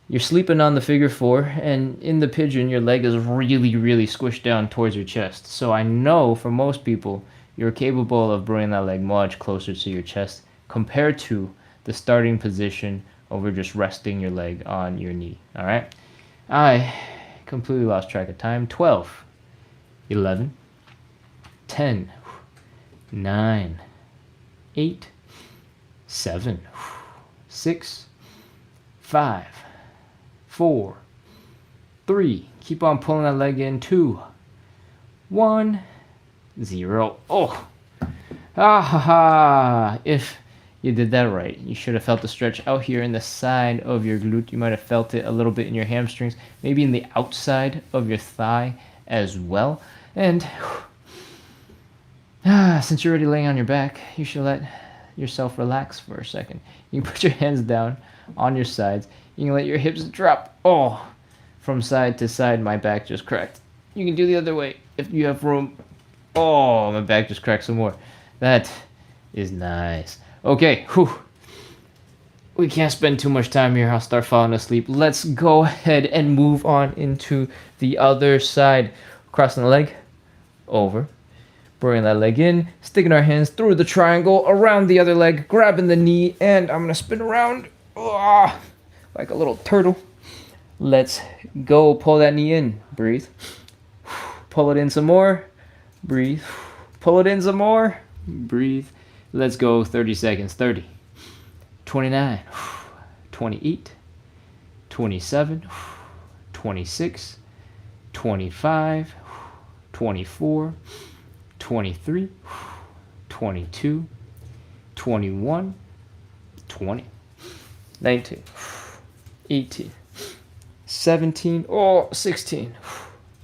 you're sleeping on the figure 4, and in the pigeon, your leg is really, really squished down towards your chest. So I know for most people, you're capable of bringing that leg much closer to your chest compared to the starting position over just resting your leg on your knee. All right? I completely lost track of time. 12, 11, 10, 9, 8, 7, 6, 5, 4, 3. Keep on pulling that leg in. 2, 1, 0. Oh, ah ha ha. If you did that right, you should have felt the stretch out here in the side of your glute. You might have felt it a little bit in your hamstrings, maybe in the outside of your thigh as well. And since you're already laying on your back, you should let yourself relax for a second. You can put your hands down on your sides. You can let your hips drop. Oh, from side to side, my back just cracked. You can do the other way if you have room. Oh, my back just cracked some more. That is nice. Okay, whew. We can't spend too much time here. I'll start falling asleep. Let's go ahead and move on into the other side. Crossing the leg, over. Bringing that leg in, sticking our hands through the triangle, around the other leg, grabbing the knee, and I'm gonna spin around like a little turtle. Let's go. Pull that knee in. Breathe. Pull it in some more. Breathe. Pull it in some more. Breathe. Let's go. 30 seconds. 30, 29, 28, 27, 26, 25, 24, 23, 22, 21, 20, 19, 18, 17, 16,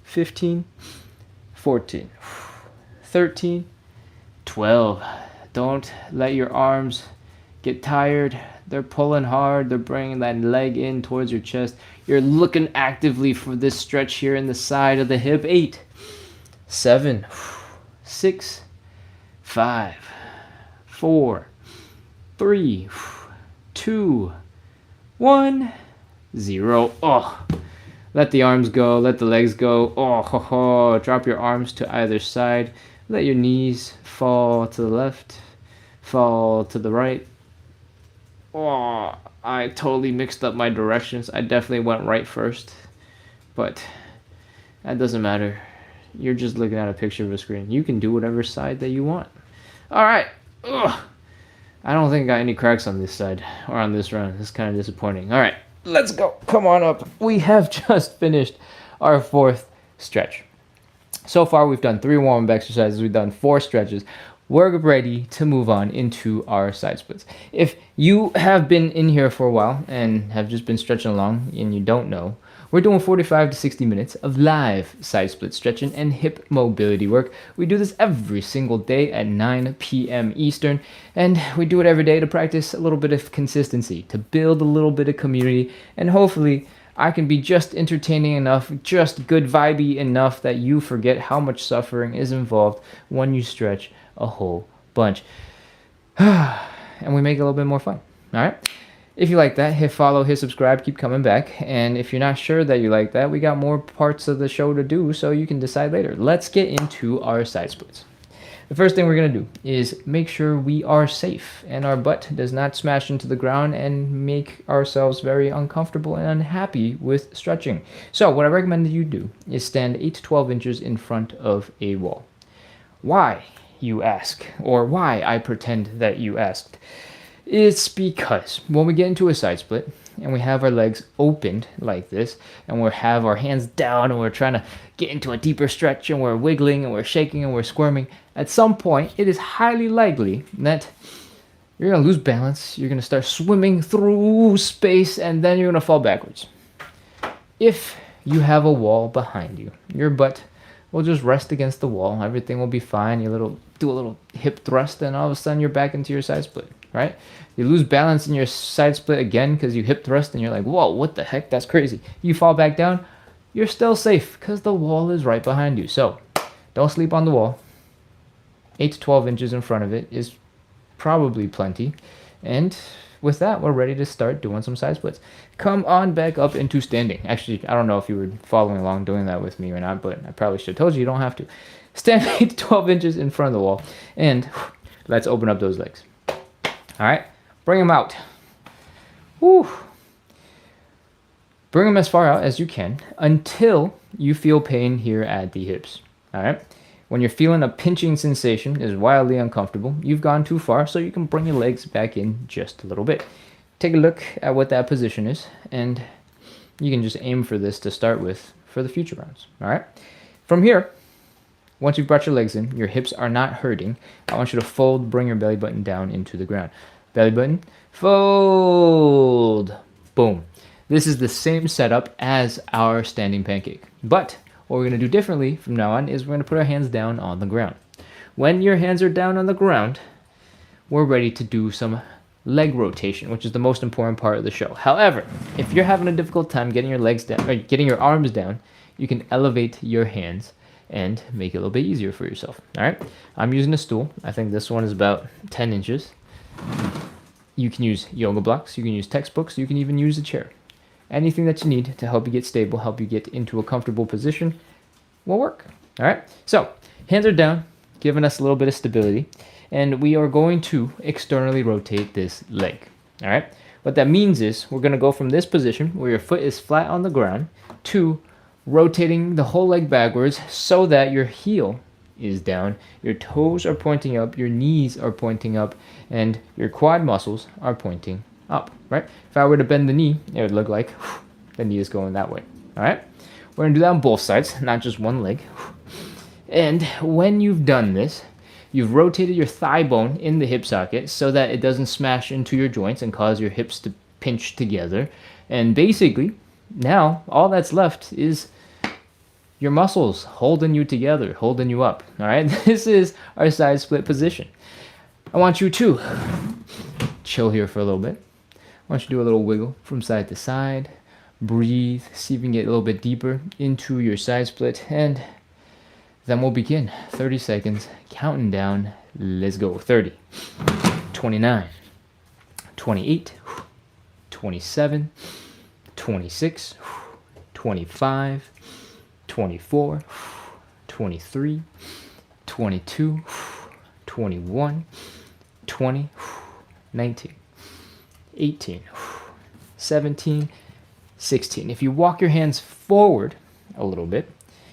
15, 14, 13, 12. Don't let your arms get tired. They're pulling hard. They're bringing that leg in towards your chest. You're looking actively for this stretch here in the side of the hip. 8, 7, 6, 5, 4, 3, 2, 1, 0. Oh, let the arms go. Let the legs go. Oh, ho, ho. Drop your arms to either side. Let your knees fall to the left, fall to the right. Oh, I totally mixed up my directions. I definitely went right first, but that doesn't matter. You're just looking at a picture of a screen. You can do whatever side that you want. All right. Ugh. I don't think I got any cracks on this side or on this run. This is kind of disappointing. All right, let's go. Come on up. We have just finished our 4th stretch. So far, we've done 3 warm-up exercises. We've done 4 stretches. We're ready to move on into our side splits. If you have been in here for a while and have just been stretching along and you don't know, we're doing 45 to 60 minutes of live side split stretching and hip mobility work. We do this every single day at 9 p.m. Eastern, and we do it every day to practice a little bit of consistency, to build a little bit of community, and hopefully I can be just entertaining enough, just good vibey enough that you forget how much suffering is involved when you stretch a whole bunch. And we make it a little bit more fun. All right? If you like that, hit follow, hit subscribe, keep coming back. And if you're not sure that you like that, we got more parts of the show to do, so you can decide later. Let's get into our side splits. The first thing we're going to do is make sure we are safe and our butt does not smash into the ground and make ourselves very uncomfortable and unhappy with stretching. So what I recommend that you do is stand 8 to 12 inches in front of a wall. Why, you ask, or why I pretend that you asked? It's because when we get into a side split and we have our legs opened like this and we have our hands down and we're trying to get into a deeper stretch and we're wiggling and we're shaking and we're squirming, at some point it is highly likely that you're going to lose balance, you're going to start swimming through space, and then you're going to fall backwards. If you have a wall behind you, your butt will just rest against the wall, everything will be fine, you do a little hip thrust, and all of a sudden you're back into your side split, right? You lose balance in your side split again because you hip thrust and you're like, whoa, what the heck, that's crazy. You fall back down, you're still safe because the wall is right behind you. So don't sleep on the wall. 8 to 12 inches in front of it is probably plenty. And with that, we're ready to start doing some side splits. Come on back up into standing. Actually, I don't know if you were following along doing that with me or not, but I probably should have told you don't have to. Stand 8 to 12 inches in front of the wall, and let's open up those legs. All right, bring them out. Woo. Bring them as far out as you can until you feel pain here at the hips. All right. When you're feeling a pinching sensation is wildly uncomfortable, you've gone too far, so you can bring your legs back in just a little bit. Take a look at what that position is, and you can just aim for this to start with for the future rounds. All right. From here, once you've brought your legs in, your hips are not hurting. I want you to fold, bring your belly button down into the ground. Belly button, fold, boom. This is the same setup as our standing pancake. But what we're going to do differently from now on is we're going to put our hands down on the ground. When your hands are down on the ground, we're ready to do some leg rotation, which is the most important part of the show. However, if you're having a difficult time getting your legs down or getting your arms down, you can elevate your hands and make it a little bit easier for yourself. All right, I'm using a stool. I think this one is about 10 inches. You can use yoga blocks, you can use textbooks, you can even use a chair. Anything that you need to help you get stable, help you get into a comfortable position will work. All right, so hands are down, giving us a little bit of stability, and we are going to externally rotate this leg. All right, what that means is we're going to go from this position where your foot is flat on the ground to rotating the whole leg backwards so that your heel is down, your toes are pointing up, your knees are pointing up, and your quad muscles are pointing up, right? If I were to bend the knee, it would look like the knee is going that way, all right? We're gonna do that on both sides, not just one leg. And when you've done this, you've rotated your thigh bone in the hip socket so that it doesn't smash into your joints and cause your hips to pinch together. And basically, now all that's left is your muscles holding you together, holding you up, all right? This is our side split position. I want you to chill here for a little bit. I want you to do a little wiggle from side to side. Breathe, see if you can get a little bit deeper into your side split, and then we'll begin. 30 seconds, counting down. Let's go. 30, 29, 28, 27, 26, 25, 24, 23, 22, 21, 20, 19, 18, 17, 16. If you walk your hands forward a little bit,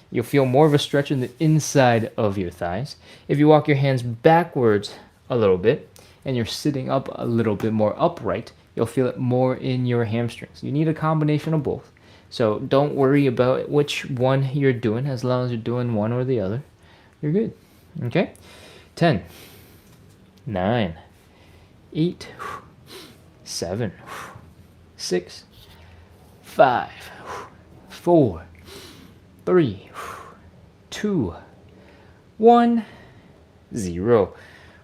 you'll feel more of a stretch in the inside of your thighs. If you walk your hands backwards a little bit and you're sitting up a little bit more upright, you'll feel it more in your hamstrings. You need a combination of both. So don't worry about which one you're doing. As long as you're doing one or the other, you're good. Okay? 10, 9, 8, 7, 6, 5, 4, 3, 2, 1, 0.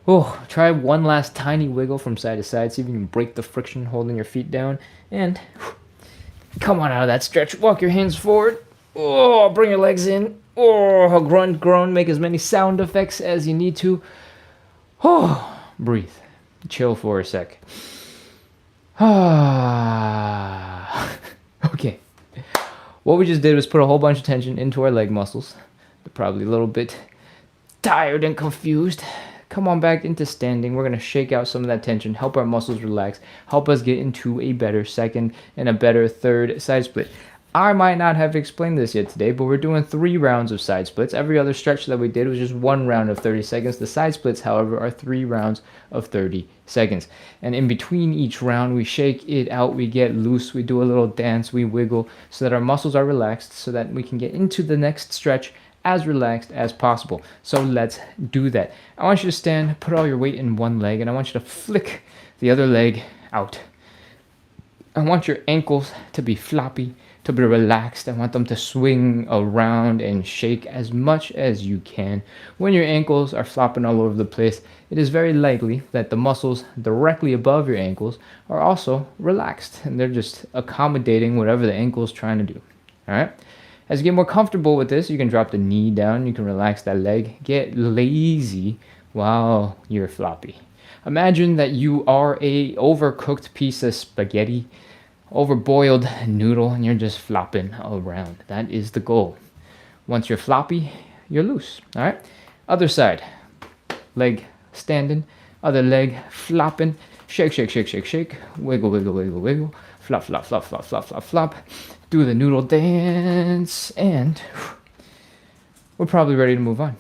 Oh, try one last tiny wiggle from side to side. See if you can break the friction holding your feet down. And come on out of that stretch. Walk your hands forward. Oh, bring your legs in. Oh, grunt, groan. Make as many sound effects as you need to. Oh, breathe. Chill for a sec. Ah. Okay. What we just did was put a whole bunch of tension into our leg muscles. They're probably a little bit tired and confused. Come on back into standing. We're going to shake out some of that tension, help our muscles relax, help us get into a better second and a better third side split. I might not have explained this yet today, but we're doing 3 rounds of side splits. Every other stretch that we did was just 1 round of 30 seconds. The side splits, however, are 3 rounds of 30 seconds. And in between each round, we shake it out, we get loose, we do a little dance, we wiggle so that our muscles are relaxed so that we can get into the next stretch as relaxed as possible. So let's do that. I want you to stand, put all your weight in one leg, and I want you to flick the other leg out. I want your ankles to be floppy, to be relaxed. I want them to swing around and shake as much as you can. When your ankles are flopping all over the place, it is very likely that the muscles directly above your ankles are also relaxed, and they're just accommodating whatever the ankle is trying to do. All right? As you get more comfortable with this, you can drop the knee down, you can relax that leg, get lazy while you're floppy. Imagine that you are a overcooked piece of spaghetti, overboiled noodle, and you're just flopping around. That is the goal. Once you're floppy, you're loose. All right? Other side. Leg standing, other leg flopping. Shake, shake, shake, shake, shake. Wiggle, wiggle, wiggle, wiggle. Flop, flop, flop, flop, flop, flop, flop. Do the noodle dance, and we're probably ready to move on.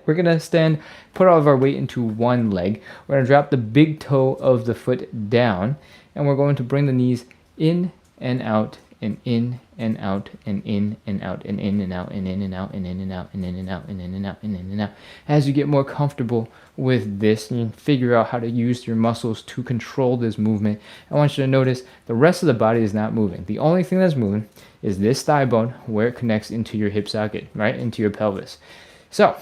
We're going to stand, put all of our weight into one leg. We're going to drop the big toe of the foot down, and we're going to bring the knees in and out, and in and out, and in and out, and in and out, and in and out, and in and out, and in and out, and in and out, and in and out. As you get more comfortable with this and you figure out how to use your muscles to control this movement, I want you to notice the rest of the body is not moving. The only thing that's moving is this thigh bone where it connects into your hip socket, right, into your pelvis. So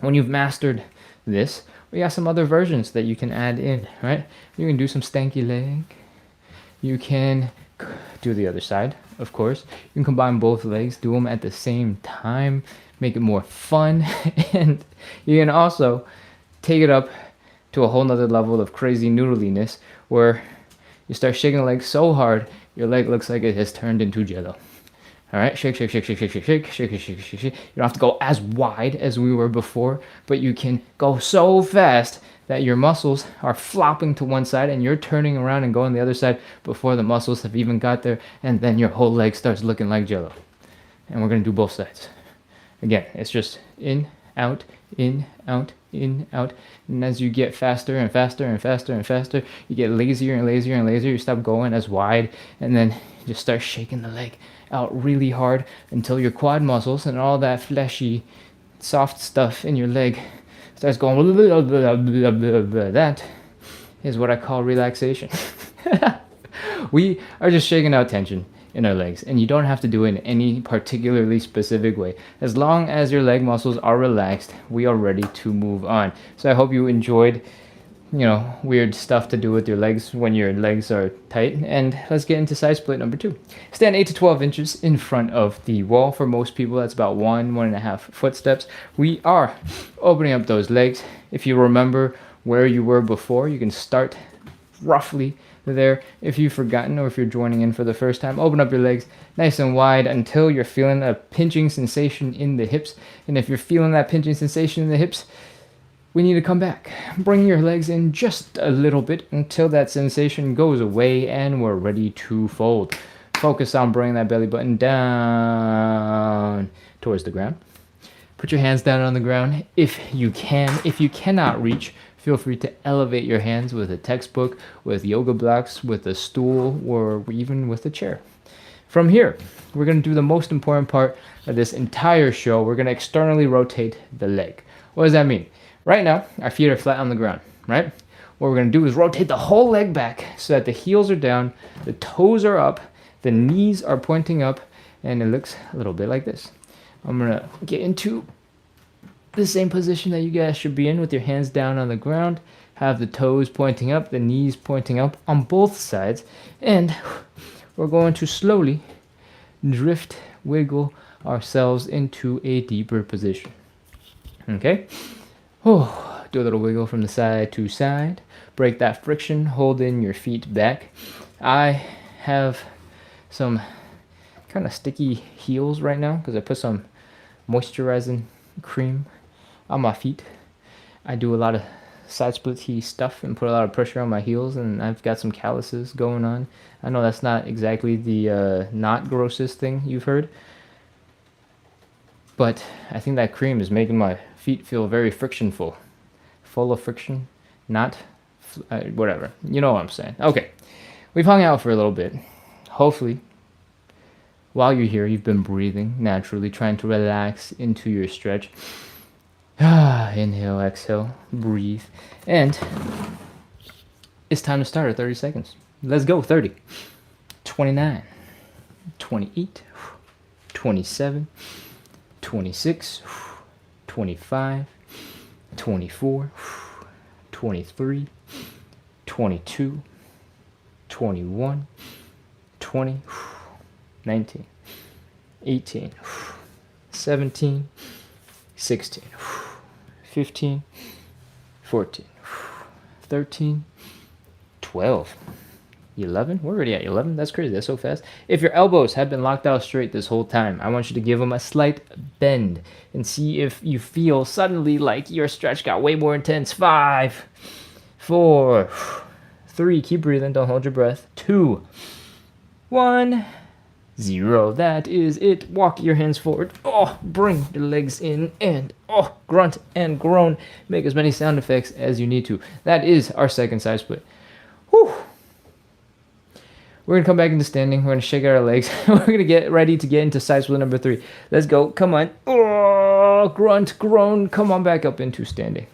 when you've mastered this, we got some other versions that you can add in, right? You can do some stanky leg. You can do the other side, of course. You can combine both legs, do them at the same time, make it more fun. And you can also take it up to a whole nother level of crazy noodliness where you start shaking the leg so hard, your leg looks like it has turned into jello. All right, shake, shake, shake, shake, shake, shake, shake, shake, shake, shake, shake, shake. You don't have to go as wide as we were before, but you can go so fast that your muscles are flopping to one side and you're turning around and going the other side before the muscles have even got there, and then your whole leg starts looking like jello. And we're going to do both sides. Again, it's just in, out, in, out, in, out. And as you get faster and faster and faster and faster, you get lazier and lazier and lazier. You stop going as wide, and then you just start shaking the leg out really hard until your quad muscles and all that fleshy, soft stuff in your leg starts going. That is what I call relaxation. We are just shaking out tension in our legs, and you don't have to do it in any particularly specific way. As long as your leg muscles are relaxed, we are ready to move on. So I hope you enjoyed, weird stuff to do with your legs when your legs are tight. And let's get into side split number 2. Stand 8 to 12 inches in front of the wall. For most people, that's about 1.5 footsteps. We are opening up those legs. If you remember where you were before, you can start roughly there. If you've forgotten or if you're joining in for the first time, open up your legs nice and wide until you're feeling a pinching sensation in the hips. And if you're feeling that pinching sensation in the hips, we need to come back. Bring your legs in just a little bit until that sensation goes away and we're ready to fold. Focus on bringing that belly button down towards the ground. Put your hands down on the ground if you can. If you cannot reach, feel free to elevate your hands with a textbook, with yoga blocks, with a stool, or even with a chair. From here, we're going to do the most important part of this entire show. We're going to externally rotate the leg. What does that mean? Right now, our feet are flat on the ground, right? What we're going to do is rotate the whole leg back so that the heels are down, the toes are up, the knees are pointing up, and it looks a little bit like this. I'm going to get into the same position that you guys should be in with your hands down on the ground. Have the toes pointing up, the knees pointing up on both sides. And we're going to slowly drift, wiggle ourselves into a deeper position. Okay? Oh, do a little wiggle from the side to side. Break that friction, hold in your feet back. I have some kind of sticky heels right now because I put some moisturizing cream on my feet. I do a lot of side splitty stuff and put a lot of pressure on my heels, and I've got some calluses going on. I know that's not exactly the not grossest thing you've heard, but I think that cream is making my feet feel very frictionful. Full of friction, not whatever. You know what I'm saying. Okay, we've hung out for a little bit. Hopefully, while you're here, you've been breathing naturally, trying to relax into your stretch. Inhale, exhale, breathe. And it's time to start at 30 seconds. Let's go. 30, 29, 28, 27, 26, 25, 24, 23, 22, 21, 20, 19, 18, 17, 16, 15, 14, 13, 12, 11. We're already at 11. That's crazy. That's so fast. If your elbows have been locked out straight this whole time, I want you to give them a slight bend and see if you feel suddenly like your stretch got way more intense. 5, 4, 3. Keep breathing. Don't hold your breath. 2, 1. 0. That is it. Walk your hands forward. Oh, bring your legs in and grunt and groan. Make as many sound effects as you need to. That is our second side split. Whew. We're going to come back into standing. We're going to shake out our legs. We're going to get ready to get into side split number 3. Let's go. Come on. Oh, grunt, groan. Come on back up into standing.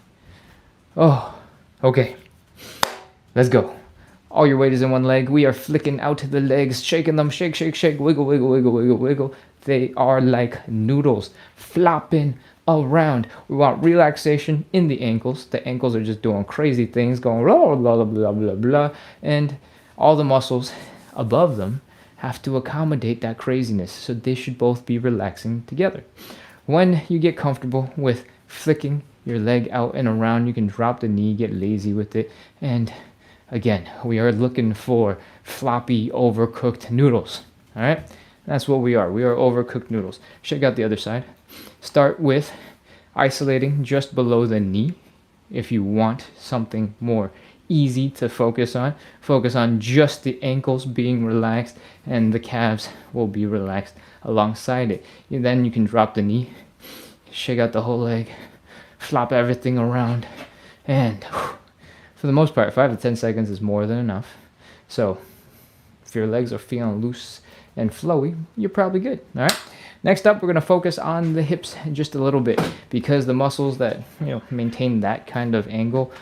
Oh, okay. Let's go. All your weight is in one leg. We are flicking out the legs, shaking them, shake, shake, shake, wiggle, wiggle, wiggle, wiggle, wiggle. They are like noodles, flopping around. We want relaxation in the ankles. The ankles are just doing crazy things, going blah, blah, blah, blah, blah. And all the muscles above them have to accommodate that craziness. So they should both be relaxing together. When you get comfortable with flicking your leg out and around, you can drop the knee, get lazy with it, and again, we are looking for floppy, overcooked noodles. All right? That's what we are. We are overcooked noodles. Check out the other side. Start with isolating just below the knee. If you want something more easy to focus on just the ankles being relaxed, and the calves will be relaxed alongside it. And then you can drop the knee, shake out the whole leg, flop everything around, and for the most part, 5 to 10 seconds is more than enough. So if your legs are feeling loose and flowy, you're probably good. All right. Next up, we're going to focus on the hips just a little bit, because the muscles that maintain that kind of angle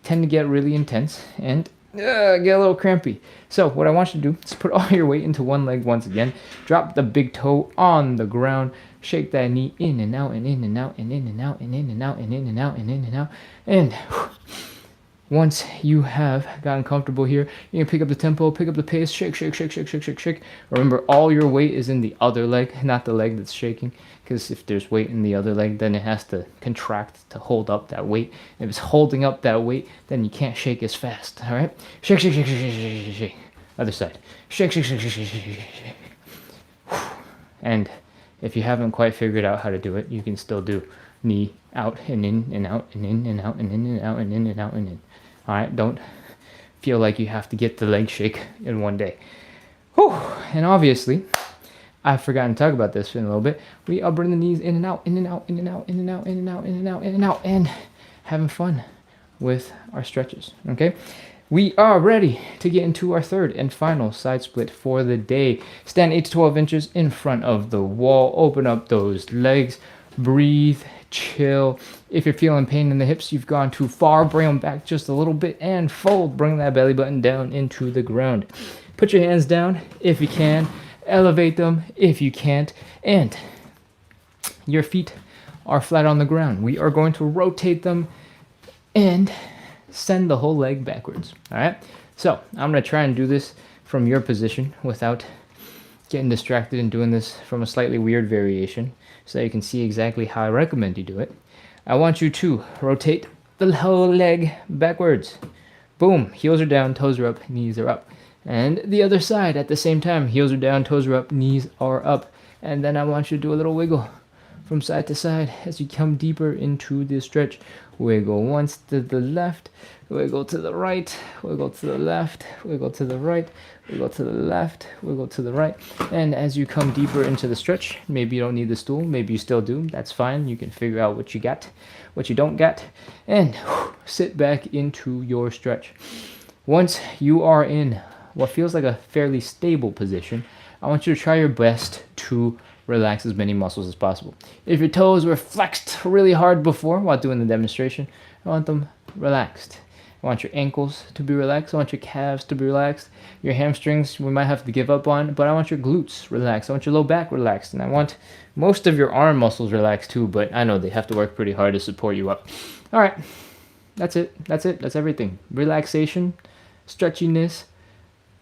tend to get really intense and get a little crampy. So what I want you to do is put all your weight into one leg once again. Drop the big toe on the ground. Shake that knee in and out and in and out and in and out and in and out and in and out and in and out. And once you have gotten comfortable here, you can pick up the tempo, pick up the pace, shake, shake, shake, shake, shake, shake, shake. Remember, all your weight is in the other leg, not the leg that's shaking, because if there's weight in the other leg, then it has to contract to hold up that weight. If it's holding up that weight, then you can't shake as fast, all right? Shake, shake, shake, shake, shake, shake, shake, shake. Other side. Shake, shake, shake, shake, shake, shake, shake, shake. And if you haven't quite figured out how to do it, you can still do knee out and in and out and in and out and in and out and in and out and in. All right, don't feel like you have to get the leg shake in one day. Whew. And obviously, I've forgotten to talk about this in a little bit. We are bringing the knees in and out, in and out, in and out, in and out, in and out, in and out, in and out, and having fun with our stretches, okay? We are ready to get into our third and final side split for the day. Stand 8 to 12 inches in front of the wall. Open up those legs. Breathe. Chill. If you're feeling pain in the hips, you've gone too far. Bring them back just a little bit and fold. Bring that belly button down into the ground. Put your hands down if you can. Elevate them if you can't. And your feet are flat on the ground. We are going to rotate them and send the whole leg backwards. All right. So I'm going to try and do this from your position without getting distracted and doing this from a slightly weird variation, so that you can see exactly how I recommend you do it. I want you to rotate the whole leg backwards. Boom. Heels are down, toes are up, knees are up. And the other side at the same time. Heels are down, toes are up, knees are up. And then I want you to do a little wiggle from side to side as you come deeper into this stretch. Wiggle once to the left, wiggle to the right, wiggle to the left, wiggle to the right, wiggle to the left, wiggle to the right. And as you come deeper into the stretch, maybe you don't need the stool, maybe you still do, that's fine. You can figure out what you got, what you don't got, and sit back into your stretch. Once you are in what feels like a fairly stable position, I want you to try your best to relax as many muscles as possible. If your toes were flexed really hard before while doing the demonstration, I want them relaxed. I want your ankles to be relaxed. I want your calves to be relaxed. Your hamstrings we might have to give up on, but I want your glutes relaxed. I want your low back relaxed. And I want most of your arm muscles relaxed too, but I know they have to work pretty hard to support you up. All right, that's it. That's it. That's everything. Relaxation, stretchiness,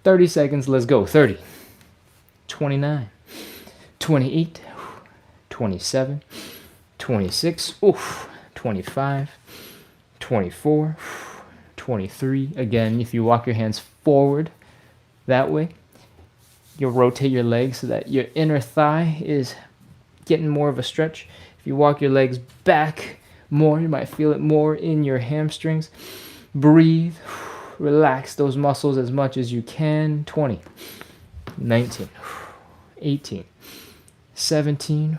30 seconds. Let's go. 30, 29, 28, 27, 26, 25, 24, 23. Again, if you walk your hands forward that way, you'll rotate your legs so that your inner thigh is getting more of a stretch. If you walk your legs back more, you might feel it more in your hamstrings. Breathe. Relax those muscles as much as you can. 20, 19, 18, 17,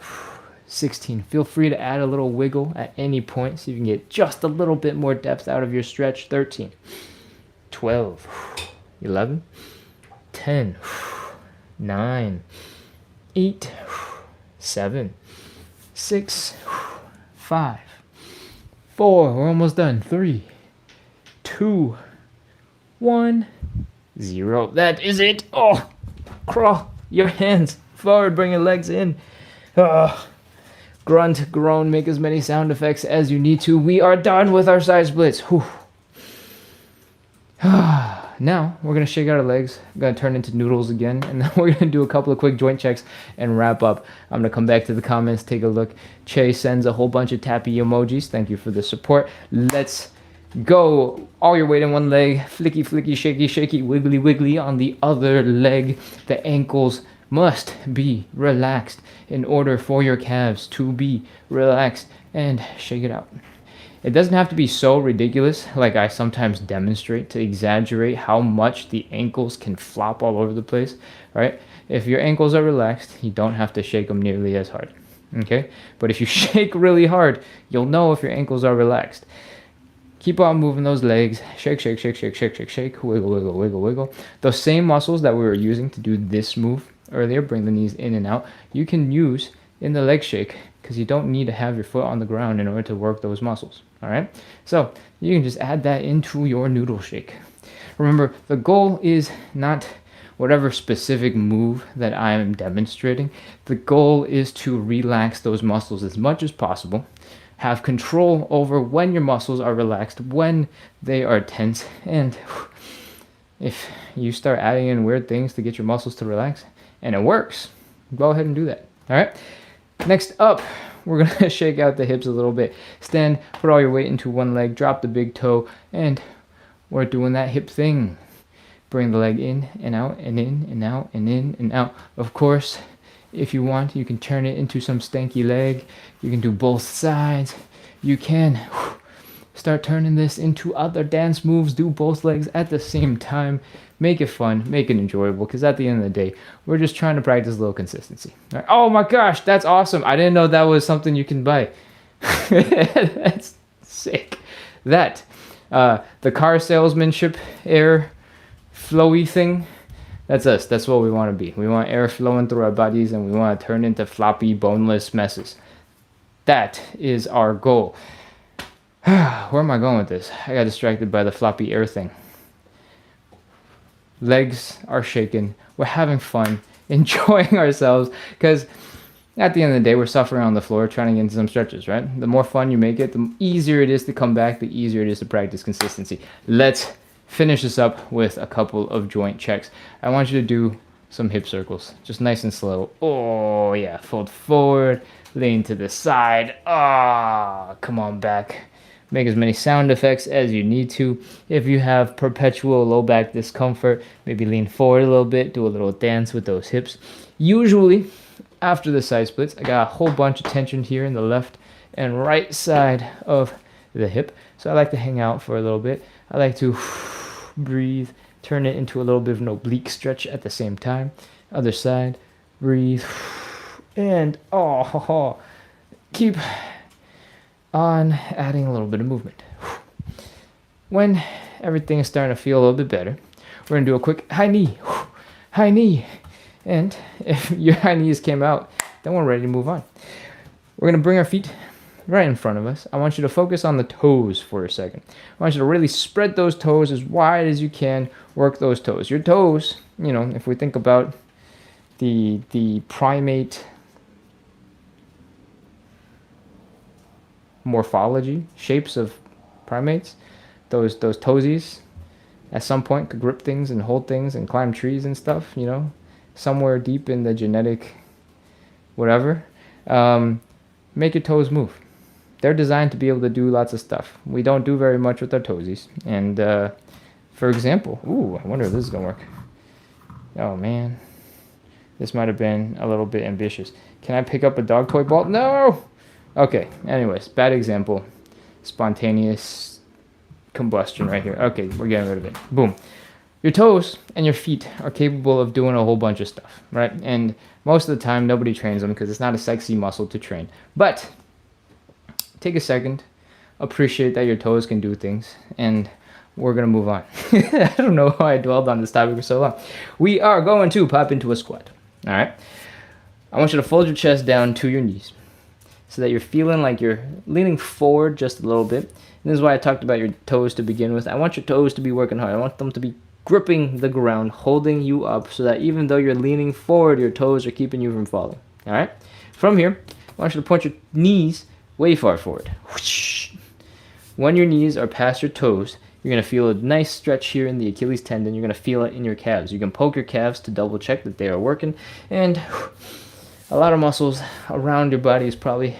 16. Feel free to add a little wiggle at any point so you can get just a little bit more depth out of your stretch. 13, 12, 11, 10, 9, 8, 7, 6, 5, 4. We're almost done. 3, 2, 1, 0. That is it. Oh, crawl your hands forward, bring your legs in. Grunt, groan, make as many sound effects as you need to. We are done with our side splits. Whew. Now we're going to shake out our legs. I'm going to turn into noodles again. And then we're going to do a couple of quick joint checks and wrap up. I'm going to come back to the comments, take a look. Che sends a whole bunch of tappy emojis. Thank you for the support. Let's go. All your weight in one leg. Flicky, flicky, shaky, shaky, wiggly, wiggly on the other leg. The ankles must be relaxed in order for your calves to be relaxed, and shake it out. It doesn't have to be so ridiculous like I sometimes demonstrate to exaggerate how much the ankles can flop all over the place, right? If your ankles are relaxed, you don't have to shake them nearly as hard, okay? But if you shake really hard, you'll know if your ankles are relaxed. Keep on moving those legs. Shake, shake, shake, shake, shake, shake, shake. Wiggle, wiggle, wiggle, wiggle. Those same muscles that we were using to do this move earlier, bring the knees in and out, you can use in the leg shake because you don't need to have your foot on the ground in order to work those muscles. All right? So you can just add that into your noodle shake. Remember, the goal is not whatever specific move that I am demonstrating. The goal is to relax those muscles as much as possible. Have control over when your muscles are relaxed, when they are tense, and if you start adding in weird things to get your muscles to relax, and it works, go ahead and do that. All right? Next up, we're going to shake out the hips a little bit. Stand, put all your weight into one leg, drop the big toe, and we're doing that hip thing. Bring the leg in and out and in and out and in and out. Of course, if you want, you can turn it into some stanky leg. You can do both sides. You can start turning this into other dance moves. Do both legs at the same time. Make it fun. Make it enjoyable. Because at the end of the day, we're just trying to practice a little consistency. All right. Oh my gosh, that's awesome. I didn't know that was something you can buy. That's sick. That, the car salesmanship air flowy thing, that's us. That's what we want to be. We want air flowing through our bodies and we want to turn into floppy, boneless messes. That is our goal. Where am I going with this? I got distracted by the floppy air thing. Legs are shaking. We're having fun, enjoying ourselves, because at the end of the day, we're suffering on the floor trying to get into some stretches, right? The more fun you make it, the easier it is to come back, the easier it is to practice consistency. Let's finish this up with a couple of joint checks. I want you to do some hip circles, just nice and slow. Oh yeah, fold forward, lean to the side. Come on back. Make as many sound effects as you need to. If you have perpetual low back discomfort, maybe lean forward a little bit, do a little dance with those hips. Usually, after the side splits, I got a whole bunch of tension here in the left and right side of the hip. So I like to hang out for a little bit. I like to breathe, turn it into a little bit of an oblique stretch at the same time. Other side, breathe, and keep on adding a little bit of movement. When everything is starting to feel a little bit better, we're going to do a quick high knee. And if your high knees came out, then we're ready to move on. We're going to bring our feet right in front of us. I want you to focus on the toes for a second. I want you to really spread those toes as wide as you can. Work those toes. Your toes, if we think about the primate morphology, shapes of primates, those toesies at some point could grip things and hold things and climb trees and stuff, somewhere deep in the genetic whatever. Make your toes move. They're designed to be able to do lots of stuff. We don't do very much with our toesies. And for example, I wonder if this is gonna work. Oh man, this might have been a little bit ambitious. Can I pick up a dog toy ball? No. Okay, anyways, bad example. Spontaneous combustion right here. Okay, we're getting rid of it. Boom. Your toes and your feet are capable of doing a whole bunch of stuff, right? And most of the time, nobody trains them because it's not a sexy muscle to train. But take a second, appreciate that your toes can do things, and we're going to move on. I don't know why I dwelled on this topic for so long. We are going to pop into a squat, all right? I want you to fold your chest down to your knees so that you're feeling like you're leaning forward just a little bit. And this is why I talked about your toes to begin with. I want your toes to be working hard. I want them to be gripping the ground, holding you up so that even though you're leaning forward, your toes are keeping you from falling. All right? From here, I want you to point your knees way far forward. When your knees are past your toes, you're going to feel a nice stretch here in the Achilles tendon. You're going to feel it in your calves. You can poke your calves to double check that they are working. And a lot of muscles around your body is probably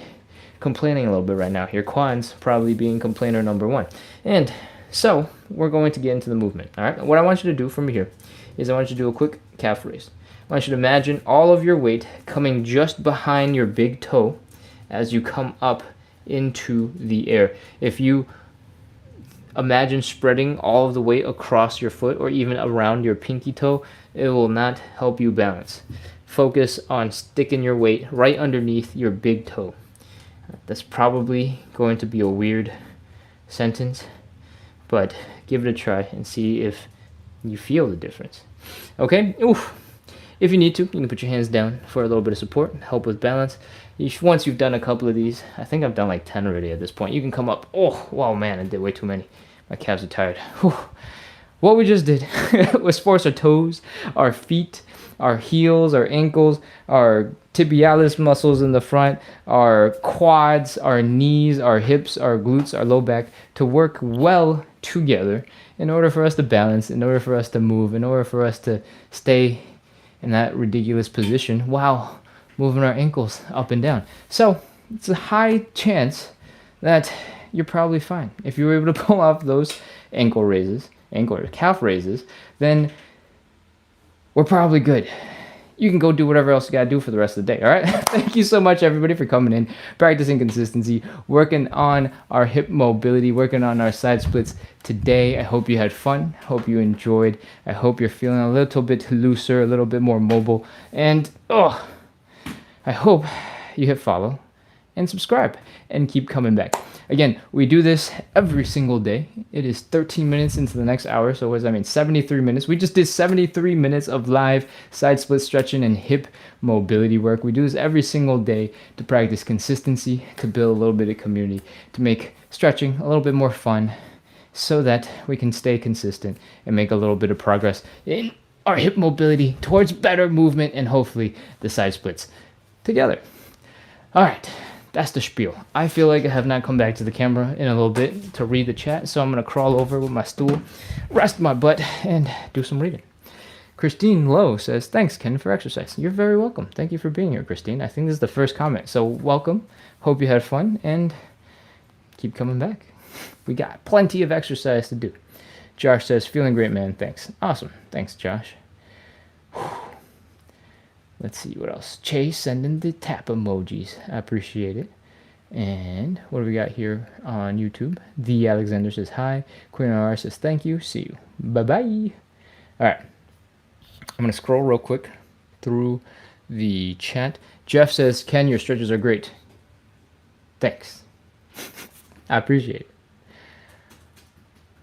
complaining a little bit right now. Your quads probably being complainer number one. And so we're going to get into the movement. All right. What I want you to do from here is I want you to do a quick calf raise. I want you to imagine all of your weight coming just behind your big toe as you come up into the air. If you imagine spreading all of the weight across your foot or even around your pinky toe, it will not help you balance. Focus on sticking your weight right underneath your big toe. That's probably going to be a weird sentence, but give it a try and see if you feel the difference. Okay? Oof. If you need to, you can put your hands down for a little bit of support, help with balance. Once you've done a couple of these, I think I've done like 10 already at this point, you can come up. Oh, wow, man, I did way too many. My calves are tired. Whew. What we just did was force our toes, our feet, our heels, our ankles, our tibialis muscles in the front, our quads, our knees, our hips, our glutes, our low back to work well together in order for us to balance, in order for us to move, in order for us to stay in that ridiculous position while moving our ankles up and down. So it's a high chance that you're probably fine. If you were able to pull off those ankle or calf raises, then we're probably good. You can go do whatever else you gotta do for the rest of the day, all right? Thank you so much, everybody, for coming in, practicing consistency, working on our hip mobility, working on our side splits today. I hope you had fun. Hope you enjoyed. I hope you're feeling a little bit looser, a little bit more mobile. And, I hope you hit follow and subscribe and keep coming back. Again, we do this every single day. It is 13 minutes into the next hour. So what does that mean? 73 minutes. We just did 73 minutes of live side split stretching and hip mobility work. We do this every single day to practice consistency, to build a little bit of community, to make stretching a little bit more fun so that we can stay consistent and make a little bit of progress in our hip mobility towards better movement and hopefully the side splits together. All right. That's the spiel. I feel like I have not come back to the camera in a little bit to read the chat, so I'm going to crawl over with my stool, rest my butt, and do some reading. Christine Lowe says, thanks, Ken, for exercise. You're very welcome. Thank you for being here, Christine. I think this is the first comment, so welcome. Hope you had fun, and keep coming back. We got plenty of exercise to do. Josh says, feeling great, man. Thanks. Awesome. Thanks, Josh. Whew. Let's see what else. Chase sending the tap emojis. I appreciate it. And what do we got here on YouTube? The Alexander says hi. Queen R says thank you. See you. Bye-bye. All right. I'm going to scroll real quick through the chat. Jeff says, Ken, your stretches are great. Thanks. I appreciate it.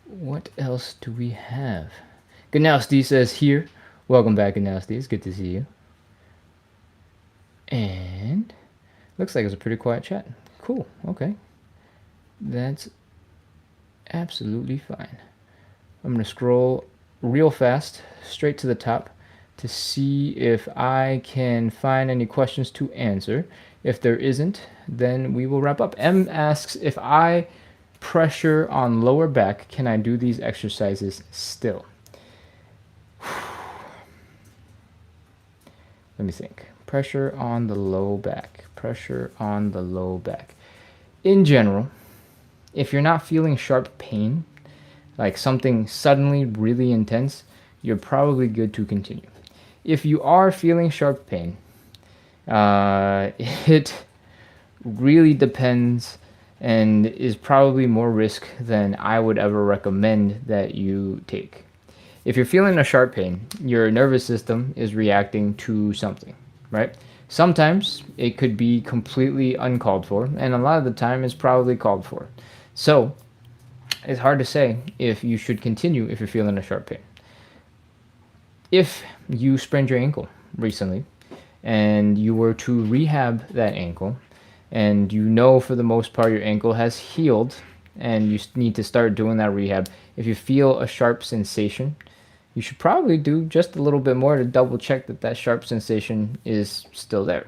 What else do we have? Ganowski says here. Welcome back, Ganowski. It's good to see you. And looks like it's a pretty quiet chat. Cool. Okay. That's absolutely fine. I'm going to scroll real fast straight to the top to see if I can find any questions to answer. If there isn't, then we will wrap up. M asks, if I pressure on lower back, can I do these exercises still? Let me think. Pressure on the low back. Pressure on the low back. In general, if you're not feeling sharp pain, like something suddenly really intense, you're probably good to continue. If you are feeling sharp pain, it really depends and is probably more risk than I would ever recommend that you take. if you're feeling a sharp pain, your nervous system is reacting to something, right? Sometimes it could be completely uncalled for, and a lot of the time it's probably called for. So it's hard to say if you should continue if you're feeling a sharp pain. If you sprained your ankle recently and you were to rehab that ankle, and you know for the most part your ankle has healed and you need to start doing that rehab, if you feel a sharp sensation, you should probably do just a little bit more to double check that that sharp sensation is still there.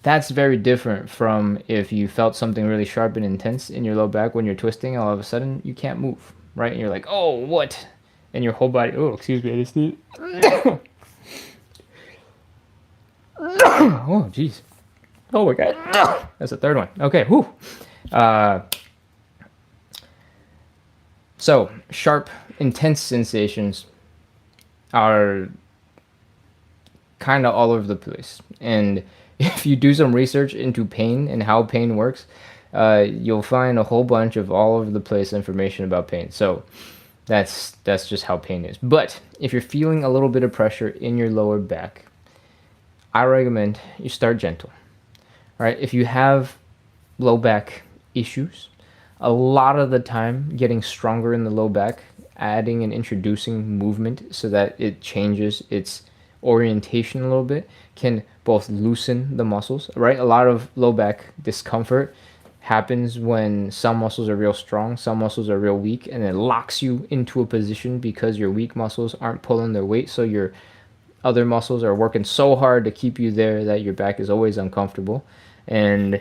That's very different from if you felt something really sharp and intense in your low back when you're twisting, all of a sudden you can't move, right? And you're like, oh, what? And your whole body, oh, excuse me, I just need. Oh, jeez. Oh my God. That's the third one. Okay, whew. So, sharp, intense sensations are kind of all over the place. And if you do some research into pain and how pain works, you'll find a whole bunch of all over the place information about pain. So that's just how pain is. But if you're feeling a little bit of pressure in your lower back, I recommend you start gentle. All right, if you have low back issues, a lot of the time getting stronger in the low back, adding and introducing movement so that it changes its orientation a little bit, can both loosen the muscles, right? A lot of low back discomfort happens when some muscles are real strong, some muscles are real weak, and it locks you into a position because your weak muscles aren't pulling their weight, so your other muscles are working so hard to keep you there that your back is always uncomfortable. And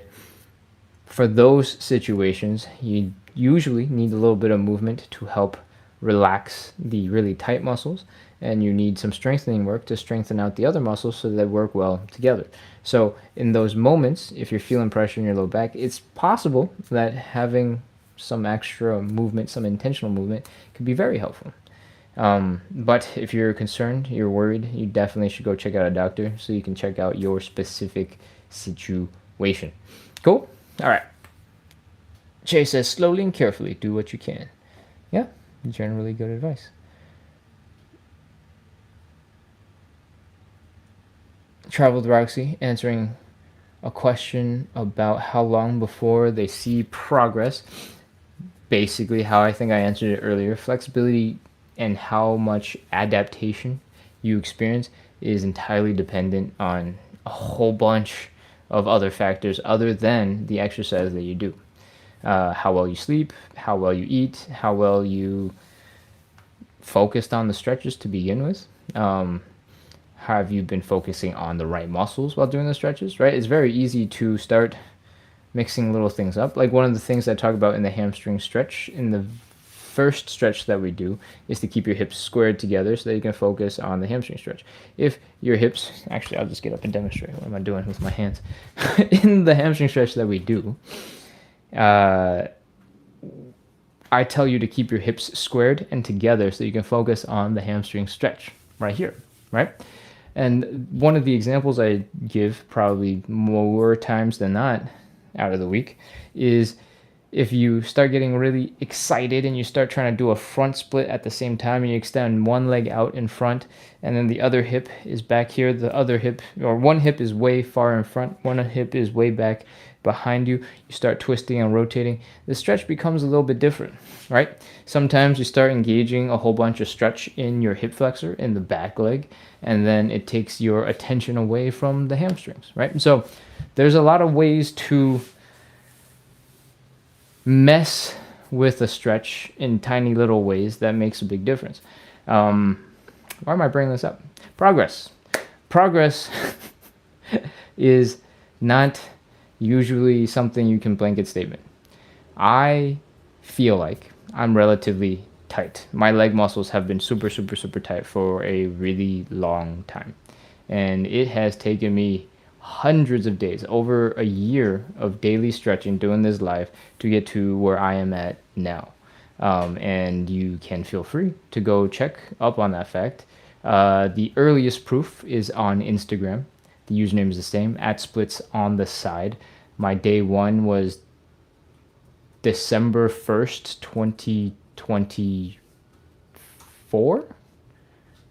for those situations, you usually need a little bit of movement to help relax the really tight muscles, and you need some strengthening work to strengthen out the other muscles so they work well together. So in those moments, if you're feeling pressure in your low back, it's possible that having some extra movement, some intentional movement, could be very helpful. But if you're concerned, you're worried, you definitely should go check out a doctor so you can check out your specific situation. Cool? All right. Jay says, slowly and carefully, do what you can. Yeah, generally good advice. Traveled Roxy answering a question about how long before they see progress. Basically, how I think I answered it earlier. Flexibility and how much adaptation you experience is entirely dependent on a whole bunch of other factors other than the exercise that you do. How well you sleep, how well you eat, how well you focused on the stretches to begin with. Have you been focusing on the right muscles while doing the stretches, right? It's very easy to start mixing little things up. Like one of the things I talk about in the hamstring stretch, in the first stretch that we do, is to keep your hips squared together so that you can focus on the hamstring stretch. If your hips, actually, I'll just get up and demonstrate. What am I doing with my hands? In the hamstring stretch that we do, I tell you to keep your hips squared and together so you can focus on the hamstring stretch right here, right? And one of the examples I give probably more times than not out of the week is if you start getting really excited and you start trying to do a front split at the same time and you extend one leg out in front and then the other hip is back here, the other hip, or one hip is way far in front, one hip is way back behind you, you start twisting and rotating, the stretch becomes a little bit different, right? Sometimes you start engaging a whole bunch of stretch in your hip flexor, in the back leg, and then it takes your attention away from the hamstrings, right? So there's a lot of ways to mess with a stretch in tiny little ways that makes a big difference. Why am I bringing this up? Progress is not usually something you can blanket statement. I feel like I'm relatively tight. My leg muscles have been super tight for a really long time, and it has taken me hundreds of days, over a year of daily stretching, doing this live, to get to where I am at now. And you can feel free to go check up on that fact. The earliest proof is on Instagram. The username is the same, @splitsontheside. My day one was December 1st, 2024. 2024.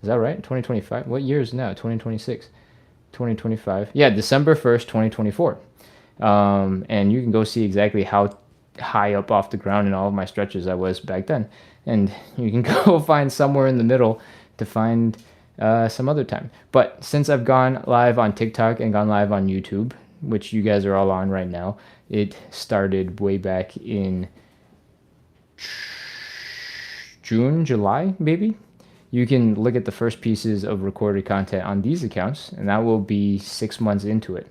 Is that right? 2025. What year is now? 2026. 2025. Yeah, December 1st, 2024. And you can go see exactly how high up off the ground in all of my stretches I was back then. And you can go find somewhere in the middle to find some other time. But since I've gone live on TikTok and gone live on YouTube, which you guys are all on right now, it started way back in June, July, maybe. You can look at the first pieces of recorded content on these accounts, and that will be 6 months into it.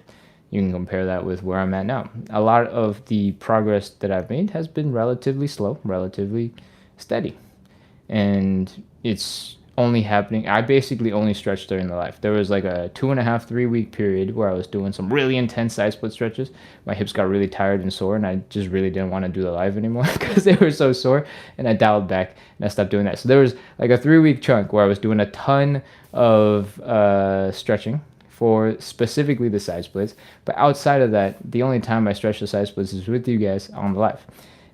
You can compare that with where I'm at now. A lot of the progress that I've made has been relatively slow, relatively steady. And it's only happening. I basically only stretched during the life. There was like a 2.5, 3 week period where I was doing some really intense side split stretches. My hips got really tired and sore, and I just really didn't want to do the live anymore because they were so sore. And I dialed back and I stopped doing that. So there was like a 3 week chunk where I was doing a ton of stretching for specifically the side splits. But outside of that, the only time I stretch the side splits is with you guys on the live.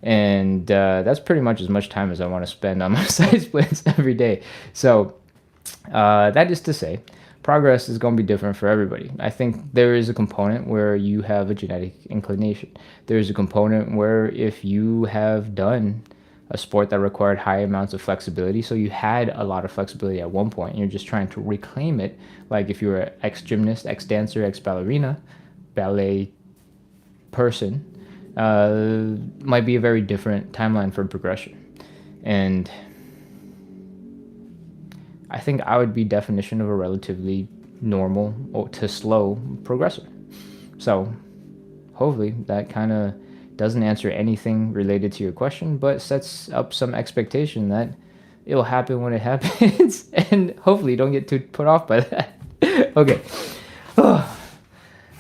And that's pretty much as much time as I want to spend on my side splits every day. So that is to say, progress is going to be different for everybody. I think there is a component where you have a genetic inclination. There's a component where if you have done a sport that required high amounts of flexibility, so you had a lot of flexibility at one point, and you're just trying to reclaim it, like if you're an ex-gymnast, ex-dancer, ex-ballerina, ballet person, might be a very different timeline for progression. And I think I would be definition of a relatively normal to slow progressor. So hopefully that kind of doesn't answer anything related to your question, but sets up some expectation that it'll happen when it happens. And hopefully you don't get too put off by that. Okay.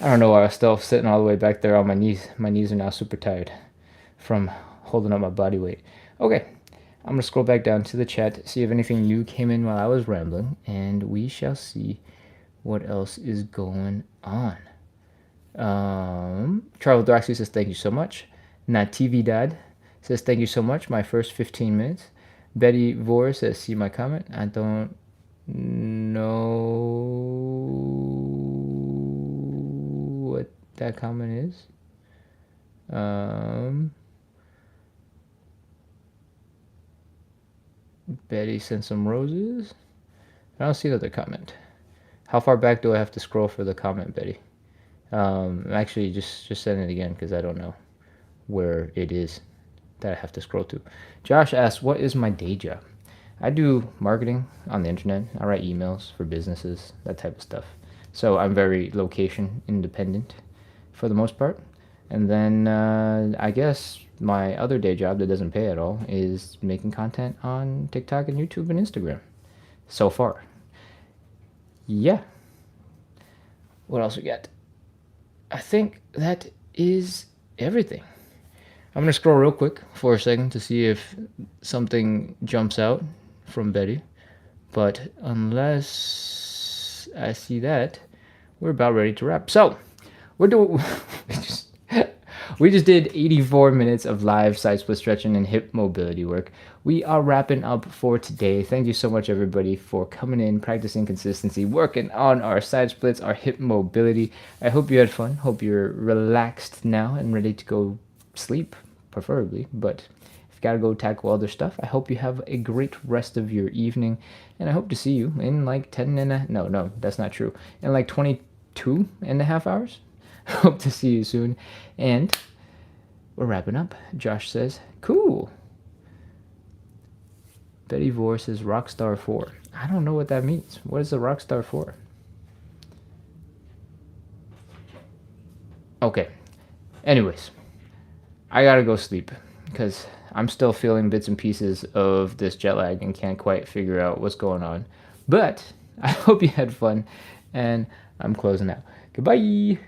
I don't know why I was still sitting all the way back there on my knees. My knees are now super tired from holding up my body weight. Okay, I'm going to scroll back down to the chat, see if anything new came in while I was rambling, and we shall see what else is going on. Travel Doxy says, thank you so much. Natividad says, thank you so much. My first 15 minutes. Betty Vor says, see my comment. I don't know what that comment is. Betty sent some roses. I don't see the other comment. How far back do I have to scroll for the comment, Betty? Actually, just send it again because I don't know where it is that I have to scroll to. Josh asks, what is my day job? I do marketing on the internet. I write emails for businesses, that type of stuff. So I'm very location independent for the most part. And then I guess my other day job that doesn't pay at all is making content on TikTok and YouTube and Instagram so far. Yeah. What else we got? I think that is everything. I'm going to scroll real quick for a second to see if something jumps out from Betty. But unless I see that, we're about ready to wrap. So, we're doing... We just did 84 minutes of live side split stretching and hip mobility work. We are wrapping up for today. Thank you so much, everybody, for coming in, practicing consistency, working on our side splits, our hip mobility. I hope you had fun. Hope you're relaxed now and ready to go sleep, preferably. But if you got to go tackle other stuff, I hope you have a great rest of your evening. And I hope to see you in like 10 and a... No, that's not true. In like 22 and a half hours. Hope to see you soon. And we're wrapping up. Josh says, cool. Betty Vor says, Rockstar 4. I don't know what that means. What is a Rockstar 4? Okay. Anyways, I gotta go sleep because I'm still feeling bits and pieces of this jet lag and can't quite figure out what's going on. But I hope you had fun, and I'm closing out. Goodbye.